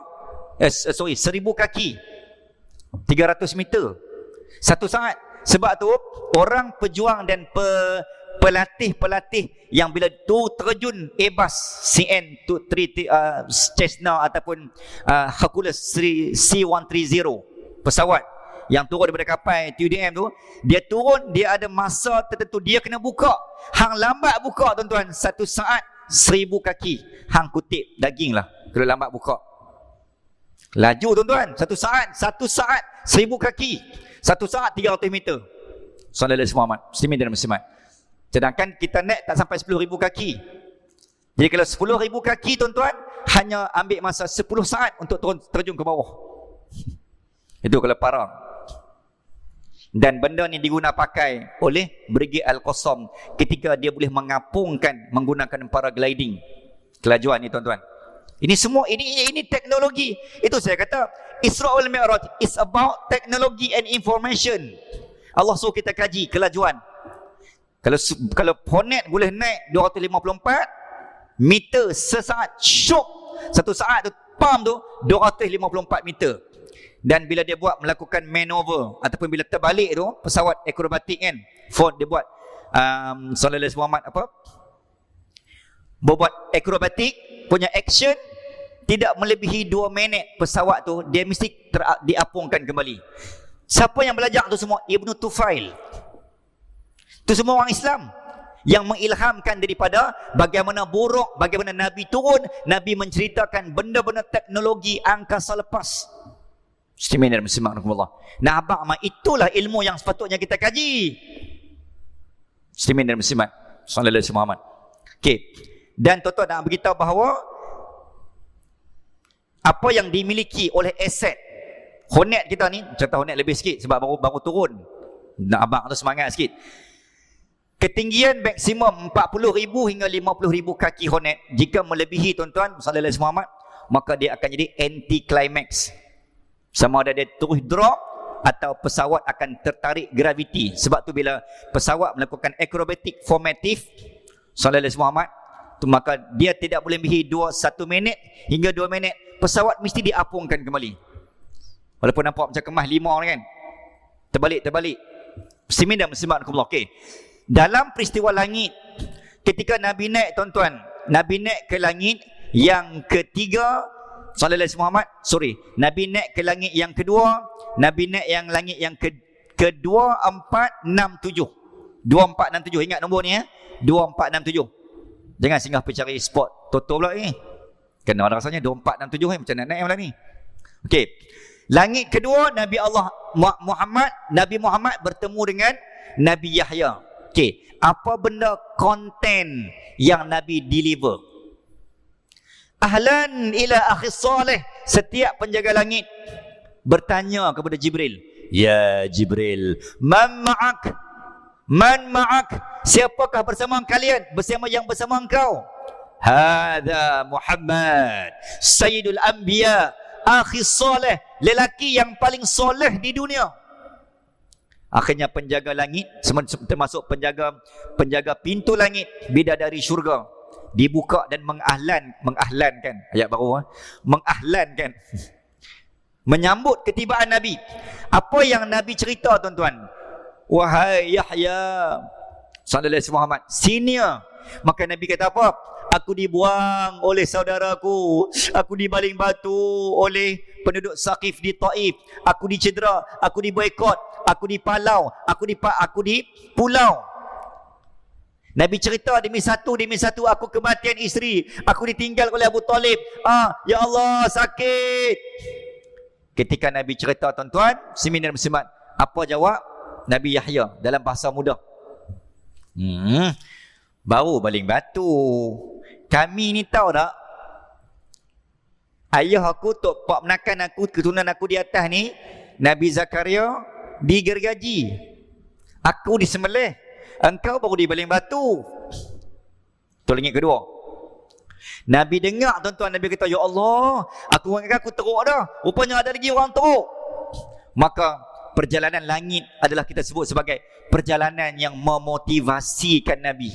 1,000 kaki. 300 meter. Satu saat. Sebab tu orang pejuang dan pelatih yang bila tu terjun Airbus CN-3 Cessna ataupun Hercules C-130 pesawat yang turun daripada kapal TUDM tu, dia turun, dia ada masa tertentu dia kena buka. Hang lambat buka tuan-tuan, satu saat 1,000 kaki. Hang kutip daging lah kalau lambat buka. Laju tuan-tuan, satu saat 1,000 kaki. Satu saat 300 meter. Sallallahu alaihi Muhammad, muslimin dan muslimat. Sedangkan kita naik tak sampai 10,000 kaki. Jadi kalau 10,000 kaki tuan-tuan, hanya ambil masa 10 saat untuk terjun ke bawah. Itu kalau parang. Dan benda ni diguna pakai oleh Brigade Al-Qassam ketika dia boleh mengapungkan menggunakan paragliding. Kelajuan ni tuan-tuan. Ini semua, ini teknologi. Itu saya kata, Isra wal Mi'raj is about technology and information. Allah suruh kita kaji kelajuan. Kalau Hornet boleh naik 254 meter sesaat, syuk. Satu saat tu, pam tu 254 meter. Dan bila dia buat melakukan maneuver ataupun bila terbalik tu, pesawat akrobatik kan, Ford dia buat Sallallahu alaihi Muhammad berbuat akrobatik punya action, tidak melebihi 2 minit pesawat tu dia mesti diapungkan kembali. Siapa yang belajar tu semua? Ibnu Tufail. Itu semua orang Islam yang mengilhamkan daripada bagaimana buruk, bagaimana Nabi turun, Nabi menceritakan benda-benda teknologi angkasa lepas. Muslimin dan muslimat rahimakumullah. Nah, abang, itulah ilmu yang sepatutnya kita kaji. Muslimin dan muslimat sallallahu alaihi Muhammad. Okey. Dan tuan-tuan nak beritahu bahawa apa yang dimiliki oleh aset Hornet kita ni, cerita Hornet lebih sikit sebab baru turun. Nak abang tu semangat sikit. Ketinggian maksimum 40,000 hingga 50,000 kaki Hornet. Jika melebihi tuan-tuan sallallahu alaihi Muhammad, maka dia akan jadi anti climax. Sama ada dia terus drop atau pesawat akan tertarik graviti. Sebab tu bila pesawat melakukan acrobatic formative sallallahu alaihi Muhammad, tu maka dia tidak boleh melebihi 1 minit hingga 2 minit. Pesawat mesti diapungkan kembali. Walaupun nampak macam kemas limau kan. Terbalik. Muslimin dan muslimat rahimakumullah. Okey. Dalam peristiwa langit, ketika Nabi naik tuan-tuan, Nabi naik ke langit yang ketiga, sallallahu alaihi Muhammad, Nabi naik ke langit yang kedua, Nabi naik yang langit yang kedua, 467. 2467, ingat nombor ni 2467. Jangan singgah pergi cari spot Toto pula ni. Kena ada rasanya 2467 macam nak naik pula ni. Okey. Langit kedua, Nabi Muhammad bertemu dengan Nabi Yahya. Okey, apa benda konten yang Nabi deliver? Ahlan ila akhi salih. Setiap penjaga langit bertanya kepada Jibril, ya Jibril, man ma'ak? Siapakah bersama kalian? Bersama engkau? Hadha Muhammad Sayyidul Anbiya akhi salih, lelaki yang paling soleh di dunia. Akhirnya penjaga langit, termasuk penjaga pintu langit, bidadari syurga, dibuka dan mengahlankan, ayat baru, mengahlankan, menyambut ketibaan Nabi. Apa yang Nabi cerita tuan-tuan? Wahai Yahya sallallahu alaihi Muhammad, senior. Maka Nabi kata apa? Aku dibuang oleh saudaraku, aku dibaling batu oleh penduduk Saqif di Taif, aku dicedera, aku diboikot, aku dipalau, aku dipulau. Nabi cerita demi satu aku kematian isteri, aku ditinggal oleh Abu Talib. Ya Allah, sakit. Ketika Nabi cerita tuan-tuan, muslimin dan muslimat, apa jawab Nabi Yahya dalam bahasa mudah? Baru baling batu. Kami ni tahu tak, ayah aku, tok pak menakan aku, keturunan aku di atas ni, Nabi Zakaria digergaji, aku disembelih, engkau baru dibaling batu. Itu lagi kedua. Nabi dengar tuan-tuan, Nabi kata, ya Allah, aku teruk dah, rupanya ada lagi orang teruk. Maka perjalanan langit adalah kita sebut sebagai perjalanan yang memotivasikan Nabi.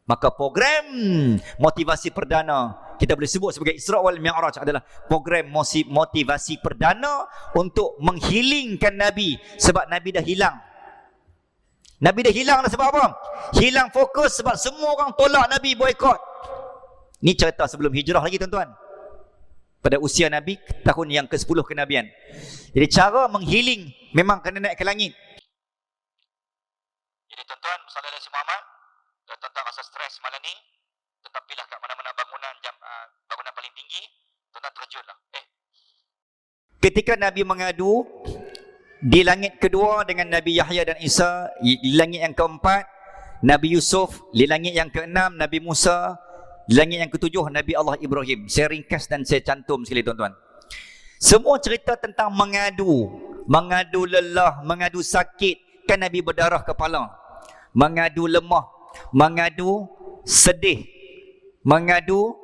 Maka program motivasi perdana kita boleh sebut sebagai Isra wal Mi'raj adalah program motivasi perdana untuk menghilingkan Nabi. Sebab Nabi dah hilang. Nabi dah hilang dah sebab apa? Hilang fokus sebab semua orang tolak Nabi, boikot. Ni cerita sebelum hijrah lagi tuan-tuan. Pada usia Nabi, tahun yang ke-10 kenabian. Jadi cara menghiling memang kena naik ke langit. Jadi tuan-tuan, sallallahu alaihi Muhammad, tuan-tuan rasa stres malam ni, tetapilah kat mana-mana bangunan paling tinggi, tuan-tuan terjunlah. Ketika Nabi mengadu di langit kedua dengan Nabi Yahya dan Isa, di langit yang keempat Nabi Yusuf, di langit yang keenam Nabi Musa, di langit yang ketujuh Nabi Allah Ibrahim. Saya ringkas dan saya cantum sekali tuan-tuan. Semua cerita tentang mengadu lelah, mengadu sakit. Kan Nabi berdarah kepala, mengadu lemah, mengadu sedih, mengadu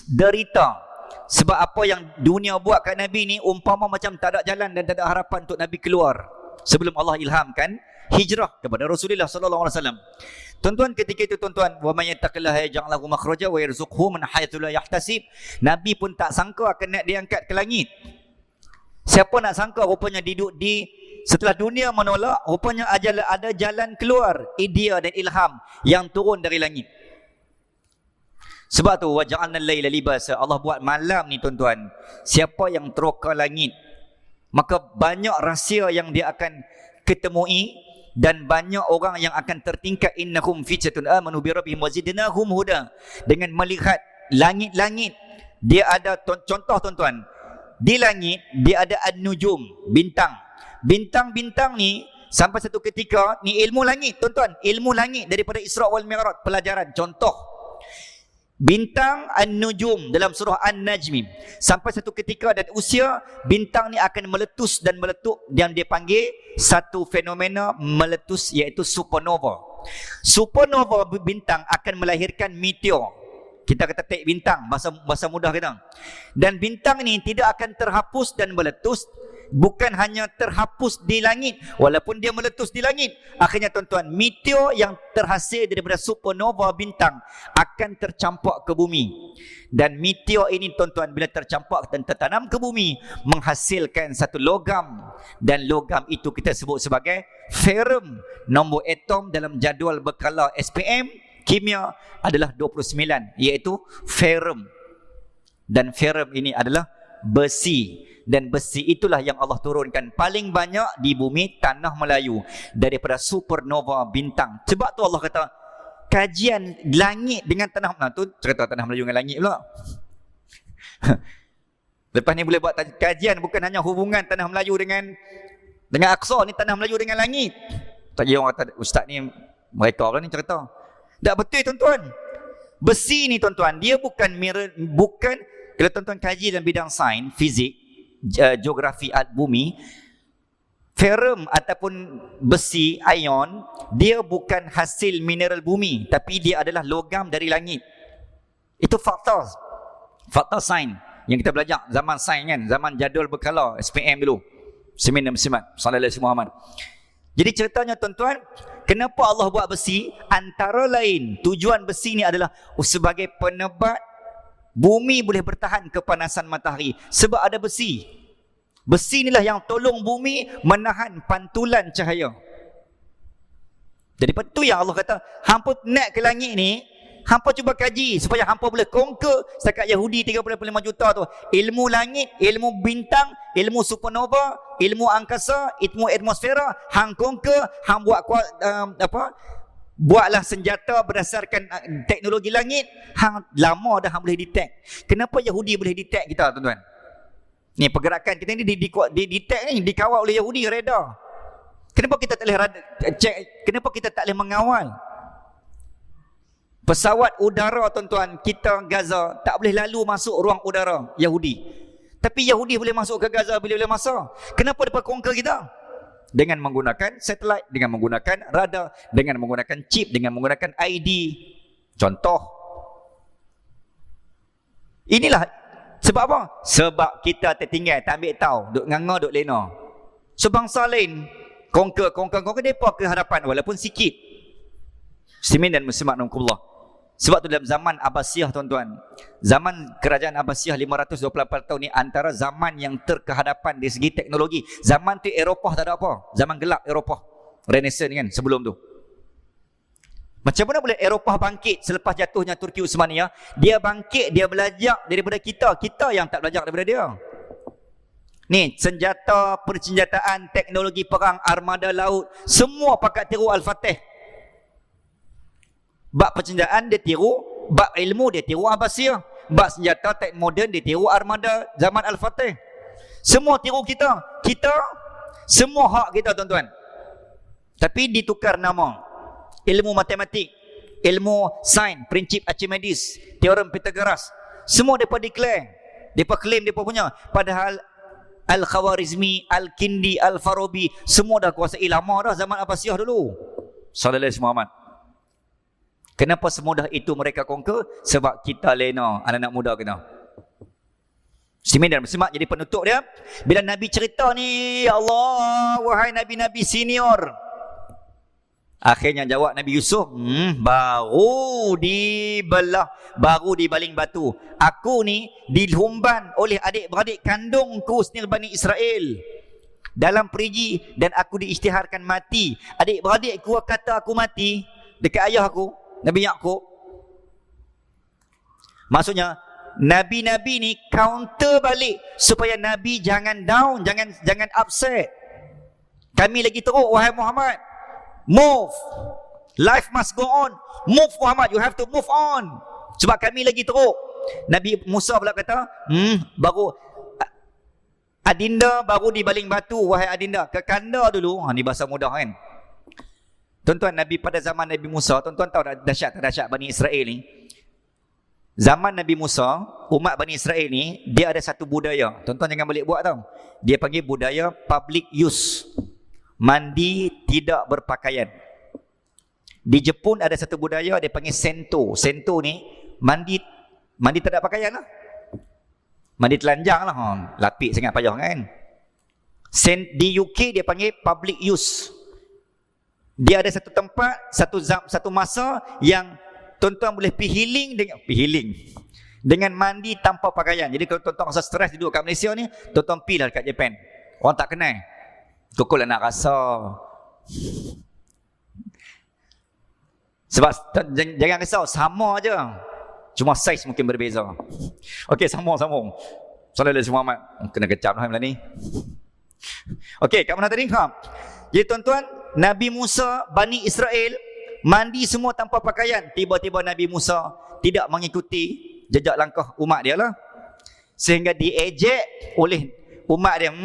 derita. Sebab apa yang dunia buat kat Nabi ni umpama macam tak ada jalan dan tak ada harapan untuk Nabi keluar sebelum Allah ilhamkan hijrah kepada Rasulullah sallallahu alaihi wasallam. Tuan-tuan, ketika itu tuan-tuan, wa may yattaqillaha yaj'al lahu makhraja wa yarzuqhu min haythu la yahtasib. Nabi pun tak sangka akan nak diangkat ke langit. Siapa nak sangka rupanya setelah dunia menolak, rupanya ada jalan keluar, idea dan ilham yang turun dari langit. Sebab tu waja'alna al-laila libasa, Allah buat malam ni tuan-tuan, siapa yang teroka langit, maka banyak rahsia yang dia akan ketemui dan banyak orang yang akan tertingkat. Innahum fityatun amanu bi rabbihim wazidnahum huda. Dengan melihat langit-langit, dia ada contoh tuan-tuan, di langit dia ada an-nujum, bintang-bintang ni sampai satu ketika ni ilmu langit tuan-tuan, ilmu langit daripada Isra wal Mi'raj, pelajaran contoh bintang an-nujum dalam surah An-Najm. Sampai satu ketika dan usia bintang ni akan meletus dan meletup, yang dia panggil satu fenomena meletus, iaitu supernova. Supernova bintang akan melahirkan meteor. Kita kata tek bintang, bahasa mudah kita. Dan bintang ni tidak akan terhapus dan meletus. Bukan hanya terhapus di langit, walaupun dia meletus di langit, akhirnya tuan-tuan, meteor yang terhasil daripada supernova bintang akan tercampak ke bumi. Dan meteor ini tuan-tuan, bila tercampak dan tertanam ke bumi, menghasilkan satu logam. Dan logam itu kita sebut sebagai ferrum. Nombor atom dalam jadual berkala SPM kimia adalah 29, iaitu ferrum. Dan ferrum ini adalah besi. Dan besi itulah yang Allah turunkan paling banyak di bumi tanah Melayu daripada supernova bintang. Sebab tu Allah kata kajian langit dengan tanah Melayu. Tu cerita tanah Melayu dengan langit pula. Lepas ni boleh buat kajian bukan hanya hubungan tanah Melayu dengan Aqsa, ni tanah Melayu dengan langit. Tak kira orang kata ustaz ni mereka orang ni cerita. Tak betul tuan-tuan. Besi ni tuan-tuan, dia bukan kalau tuan-tuan kaji dalam bidang sains, fizik, geografi bumi, ferrum ataupun besi ion, dia bukan hasil mineral bumi, tapi dia adalah logam dari langit. Itu fakta sains yang kita belajar zaman sains kan, zaman jadual berkala SPM dulu. Muslimin dan muslimat sallallahu alaihi Muhammad. Jadi ceritanya tuan-tuan, kenapa Allah buat besi? Antara lain, tujuan besi ni adalah sebagai penebat bumi boleh bertahan kepanasan matahari. Sebab ada besi. Besi inilah yang tolong bumi menahan pantulan cahaya. Jadi itu yang Allah kata, hampa naik ke langit ni, hampa cuba kaji supaya hampa boleh conquer setakat Yahudi 35 juta tu. Ilmu langit, ilmu bintang, ilmu supernova, ilmu angkasa, ilmu atmosfera, hang conquer, hang buat buatlah senjata berdasarkan teknologi langit. Hang lama dah hang boleh detect. Kenapa Yahudi boleh detect kita, tuan-tuan? Ni pergerakan kita ni detect ni, dikawal oleh Yahudi, radar. Kenapa kita tak boleh cek? Kenapa kita tak boleh mengawal? Pesawat udara, tuan-tuan, kita Gaza tak boleh lalu masuk ruang udara Yahudi. Tapi Yahudi boleh masuk ke Gaza bila boleh masuk. Kenapa mereka conquer kita? Dengan menggunakan satelit, dengan menggunakan radar, dengan menggunakan chip, dengan menggunakan ID. Contoh. Inilah sebab apa? Sebab kita tertinggal, tak ambil tahu, duk nganga, duk lena. Sebangsa lain conquer mereka ke hadapan walaupun sikit. Muslimin dan muslimat rahimakumullah. Sebab tu dalam zaman Abbasiyah, tuan-tuan, zaman kerajaan Abbasiyah 528 tahun ni antara zaman yang terkehadapan dari segi teknologi. Zaman tu Eropah tak ada apa. Zaman gelap Eropah. Renaissance kan sebelum tu. Macam mana boleh Eropah bangkit selepas jatuhnya Turki Uthmaniyah? Dia bangkit, dia belajar daripada kita. Kita yang tak belajar daripada dia. Ni, senjata, persenjataan, teknologi perang, armada laut, semua pakat tiru Al-Fatih. Bab persenjataan dia tiru, bab ilmu dia tiru Abbasiyah, bab senjata, teknologi moden dia tiru armada zaman Al-Fatih. Semua tiru kita. Kita, semua hak kita, tuan-tuan. Tapi ditukar nama. Ilmu matematik, ilmu sains, prinsip Archimedes, teorem Pythagoras, semua mereka declare, mereka claim mereka punya. Padahal Al-Khawarizmi, Al-Kindi, Al-Farabi, semua dah kuasai lama dah zaman Abbasiyah dulu. Sallallahu alaihi Muhammad. Kenapa semudah itu mereka conquer? Sebab kita lena, anak-anak muda kita. Muslimin dan muslimat, jadi penutup dia, bila Nabi cerita ni, ya Allah, wahai Nabi-Nabi senior. Akhirnya jawab Nabi Yusuf, baru dibelah, baru dibaling batu. Aku ni dihumban oleh adik-beradik kandungku sendiri Bani Israel dalam perigi, dan aku diisytiharkan mati. Adik-beradikku kata aku mati dekat ayah aku, Nabi Yaqub. Maksudnya Nabi-Nabi ni counter balik supaya Nabi jangan down, jangan upset. Kami lagi teruk, wahai Muhammad. Move. Life must go on. Move, Muhammad. You have to move on. Sebab kami lagi teruk. Nabi Musa pula kata, baru Adinda baru dibaling batu, wahai Adinda. Ke kanda dulu. Ni bahasa mudah kan. Tuan-tuan, Nabi pada zaman Nabi Musa, tuan-tuan tahu dahsyat Bani Israel ni. Zaman Nabi Musa, umat Bani Israel ni, dia ada satu budaya. Tuan-tuan jangan balik buat tau. Dia panggil budaya public use. Mandi tidak berpakaian. Di Jepun ada satu budaya dia panggil sento. Sento ni mandi tak ada pakaian lah. Mandi telanjang lah. Lapik sangat payah kan. Di UK dia panggil public use. Dia ada satu tempat, satu masa yang tuan-tuan boleh pergi healing dengan mandi tanpa pakaian. Jadi kalau tuan-tuan rasa stres duduk kat Malaysia ni, tuan-tuan pergi lah kat Japan. Orang tak kenal. Kukul nak rasa. Sebab jangan risau, sama aja. Cuma saiz mungkin berbeza. Okey, sambung. Sallallahu alaihi Muhammad. Kena kecap dah malam ni. Okey, kat mana tadi? Jadi tuan-tuan, Nabi Musa, Bani Israel mandi semua tanpa pakaian. Tiba-tiba Nabi Musa tidak mengikuti jejak langkah umat dia lah. Sehingga diejek oleh umat dia.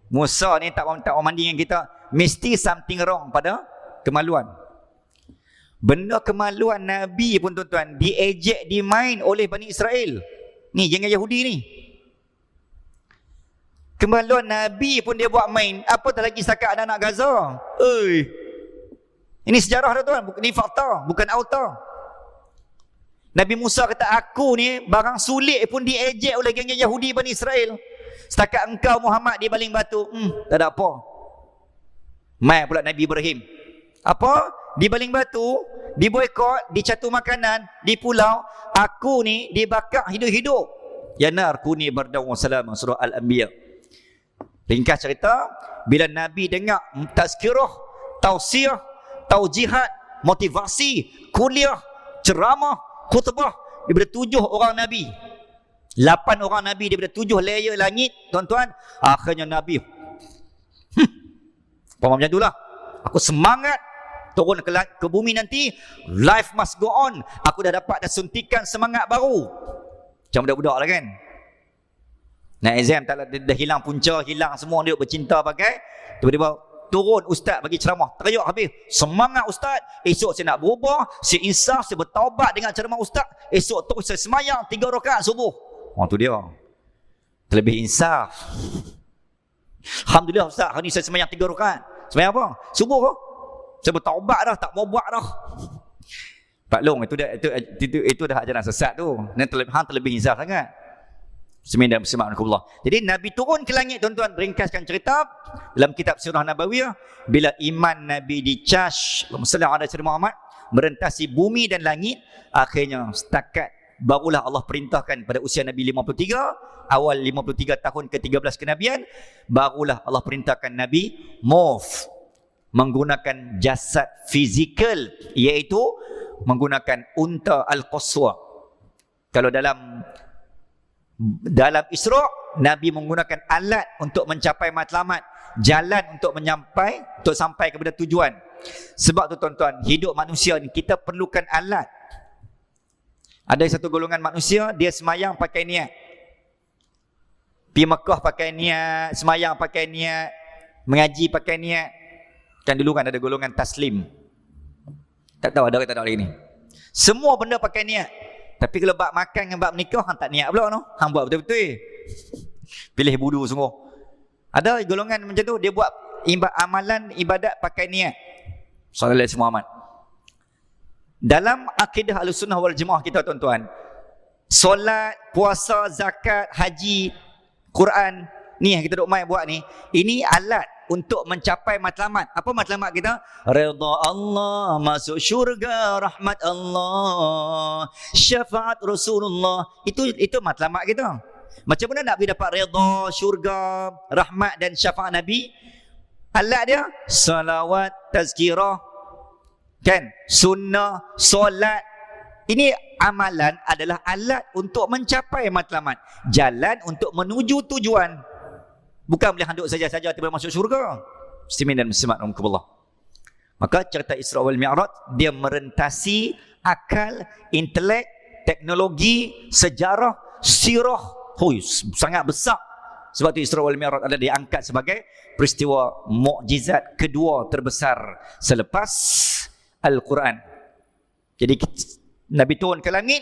Musa ni tak mau mandi dengan kita. Mesti something wrong pada kemaluan. Benda kemaluan Nabi pun tuan-tuan diejek, dimain oleh Bani Israel. Ni jangan Yahudi ni. Kemaluan Nabi pun dia buat main. Apatah lagi setakat anak-anak Gaza. Ini sejarah tuan, ini fakta, bukan auta. Nabi Musa kata, aku ni barang sulit pun diejek oleh geng Yahudi Bani Israel. Setakat engkau Muhammad dibaling batu, tak ada apa. Mai pula Nabi Ibrahim. Apa? Di baling batu, di boykot, di catur makanan, di pulau, aku ni dibakar hidup-hidup. Ya nar kuni bardan wa salaman, surah Al-Anbiya. Ringkas cerita, bila Nabi dengar tazkirah, tausiah, taujihat, motivasi, kuliah, ceramah, khutbah daripada 7 orang Nabi, 8 orang Nabi daripada 7 layer langit, tuan-tuan, akhirnya Nabi macam itulah, aku semangat turun ke bumi nanti, life must go on. Aku dah suntikan semangat baru. Macam budak-budak lah kan, nak exam tak dah hilang punca, hilang semua, dia bercinta pakai, tiba-tiba turun ustaz bagi ceramah, teriak habis, semangat ustaz, esok saya nak berubah, saya insaf, saya bertaubat dengan ceramah ustaz, esok terus saya semayang 3 rakaat subuh. Tu dia terlebih insaf. Alhamdulillah ustaz, hari ni saya semayang 3 rakaat. Semayang apa? Subuh ke? Saya bertaubat dah, tak mau buat dah. Pak Long, itu dah ajaran sesat tu. Hang terlebih insaf sangat. Semin dan Bismillahirrahmanirrahim. Jadi Nabi turun ke langit, tuan-tuan, ringkaskan cerita dalam kitab Sirah Nabawiyah, bila iman Nabi dicas, Allahumma ala sayyidina Muhammad, merentasi bumi dan langit, akhirnya setakat barulah Allah perintahkan pada usia Nabi 53, awal 53 tahun ke-13 kenabian, barulah Allah perintahkan Nabi move, menggunakan jasad fizikal, iaitu menggunakan unta Al-Qaswa. Kalau dalam Isra', Nabi menggunakan alat untuk mencapai matlamat, jalan untuk sampai kepada tujuan. Sebab tu tuan-tuan, hidup manusia ni kita perlukan alat. Ada satu golongan manusia, dia semayang pakai niat, pergi Mekah pakai niat, semayang pakai niat, mengaji pakai niat. Kan dulu kan ada golongan taslim, tak tahu ada ke tak ada lagi ni. Semua benda pakai niat. Tapi kalau bab makan dengan bab nikah, hang tak niat pula no. Hang buat betul-betul. Pilih budu sungguh. Ada golongan macam tu, dia buat amalan ibadat pakai niat. Sallallahu alaihi Muhammad. Dalam akidah Ahlussunnah wal Jamaah kita, tuan-tuan, solat, puasa, zakat, haji, Quran, ni yang kita duk mai buat ni, ini alat untuk mencapai matlamat. Apa matlamat kita? Redha Allah, masuk syurga, rahmat Allah, syafaat Rasulullah. Itu matlamat kita. Macam mana nak dapat redha, syurga, rahmat dan syafaat Nabi? Alat dia salawat, tazkirah, kan, sunnah, solat. Ini amalan adalah alat untuk mencapai matlamat, jalan untuk menuju tujuan. Bukan boleh handuk saja-saja tiba masuk syurga. Muslimin dan muslimat rahimakumullah. Maka cerita Isra wal Mi'raj, dia merentasi akal, intelek, teknologi, sejarah, sirah. Sangat besar. Sebab itu Isra wal Mi'raj ada diangkat sebagai peristiwa mukjizat kedua terbesar selepas Al-Quran. Jadi Nabi turun ke langit,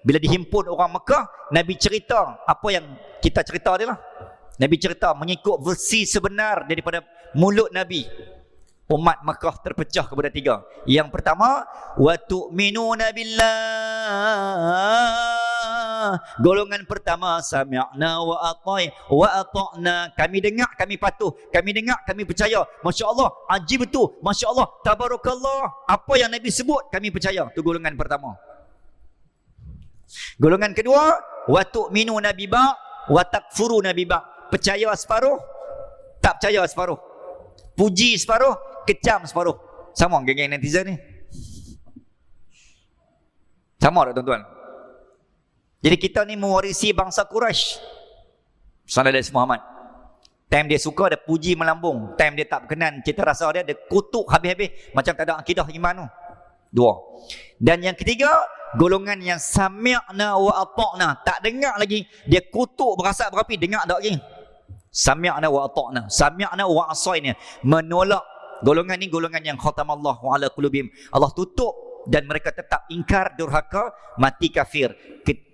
bila dihimpun orang Mekah, Nabi cerita apa yang kita cerita dia lah. Nabi cerita mengikut versi sebenar daripada mulut Nabi. Umat Makkah terpecah kepada 3. Yang pertama, wa tu'minuna billah. Golongan pertama, sami'na wa ata'na. Kami dengar, kami patuh. Kami dengar, kami percaya. Masya Allah, ajib betul. Masya Allah, tabarakallah. Apa yang Nabi sebut, kami percaya. Itu golongan pertama. Golongan kedua, wa tu'minuna bi ba' wa takfuruna bi ba'. Percaya separuh, tak percaya separuh. Puji separuh, kecam separuh. Sama geng-geng netizen ni. Sama tak tuan-tuan? Jadi kita ni mewarisi bangsa Quraisy. Sallallahu alaihi Muhammad. Time dia suka, dia puji melambung. Time dia tak berkenan, cita rasa dia kutuk habis-habis. Macam tak ada akidah iman tu. 2. Dan yang ketiga, golongan yang sami'na wa ata'na. Tak dengar lagi, dia kutuk berasap berapi, dengar tak lagi. Sami'na wa ata'na, sami'na wa asayna, menolak. Golongan ni golongan yang khatamallahu ala qulubihim, Allah tutup dan mereka tetap ingkar, durhaka, mati kafir.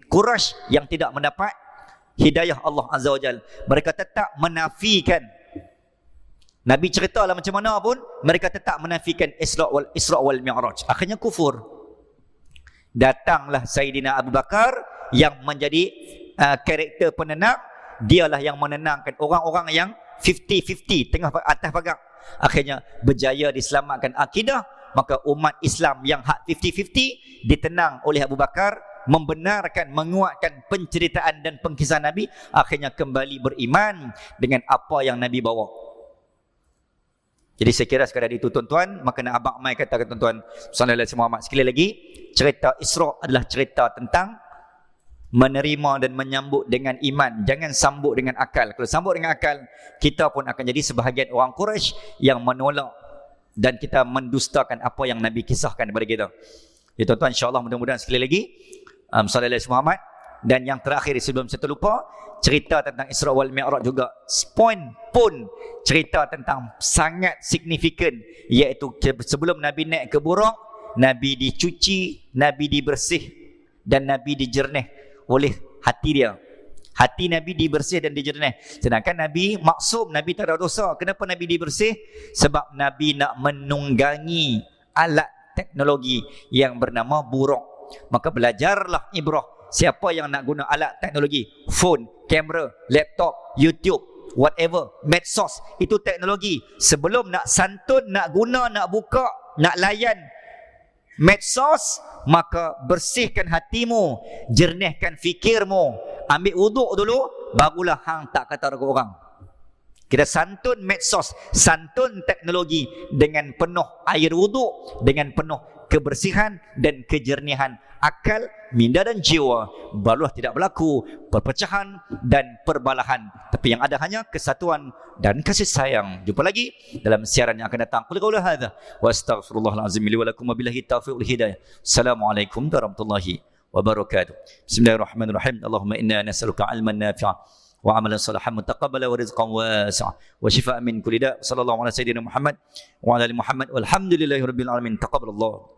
Quraisy yang tidak mendapat hidayah Allah Azza wa Jal, mereka tetap menafikan. Nabi cerita lah macam mana pun, mereka tetap menafikan Isra wal Mi'raj. Akhirnya kufur. Datanglah Sayyidina Abu Bakar yang menjadi karakter penenang. Dialah yang menenangkan orang-orang yang 50-50 tengah atas pagar. akhirnya berjaya diselamatkan akidah, maka umat Islam yang hak 50-50 ditenang oleh Abu Bakar, membenarkan, menguatkan penceritaan dan pengkisah Nabi, akhirnya kembali beriman dengan apa yang Nabi bawa. Jadi saya kira sekadar itu tuan-tuan, maka nak Abang Mai katakan tuan-tuan sallallahu alaihi Muhammad, sekali lagi, cerita Isra adalah cerita tentang menerima dan menyambut dengan iman. Jangan sambut dengan akal. Kalau sambut dengan akal, kita pun akan jadi sebahagian orang Quraisy yang menolak dan kita mendustakan apa yang Nabi kisahkan kepada kita. Ya tuan-tuan, insya-Allah mudah-mudahan sekali lagi sallallahu alaihi Muhammad. Dan yang terakhir sebelum saya terlupa, cerita tentang Isra wal Mi'raj juga poin pun cerita tentang sangat signifikan, iaitu sebelum Nabi naik ke Buraq, Nabi dicuci, Nabi dibersih dan Nabi dijernih oleh hati dia. Hati Nabi dibersih dan dijernih. Sedangkan Nabi maksum, Nabi tak ada dosa. Kenapa Nabi dibersih? Sebab Nabi nak menunggangi alat teknologi yang bernama Buraq. Maka belajarlah ibrah. Siapa yang nak guna alat teknologi, phone, kamera, laptop, YouTube, whatever, medsos, itu teknologi. Sebelum nak santun, nak guna, nak buka, nak layan medsos, maka bersihkan hatimu, jernihkan fikirmu, ambil wuduk dulu, barulah hang tak kata dekat orang. Kita santun medsos, santun teknologi dengan penuh air wuduk, dengan penuh kebersihan dan kejernihan akal, minda dan jiwa, barulah tidak berlaku perpecahan dan perbalahan, tapi yang ada hanya kesatuan dan kasih sayang. Jumpa lagi dalam siaran yang akan datang. Qul qawla hadza wa astaghfirullahal azim li wa lakum wa billahi taufiq wal hidayah. Assalamualaikum warahmatullahi wabarakatuh. Bismillahirrahmanirrahim. Allahumma inna nas'aluka 'ilman nafi'an wa 'amalan salihan mutaqabbala wa rizqan wasi'an wa shifaa'an min kulli da'. Sallallahu ala sayyidina Muhammad wa ala ali Muhammad walhamdulillahi rabbil alamin. Taqabbalallah.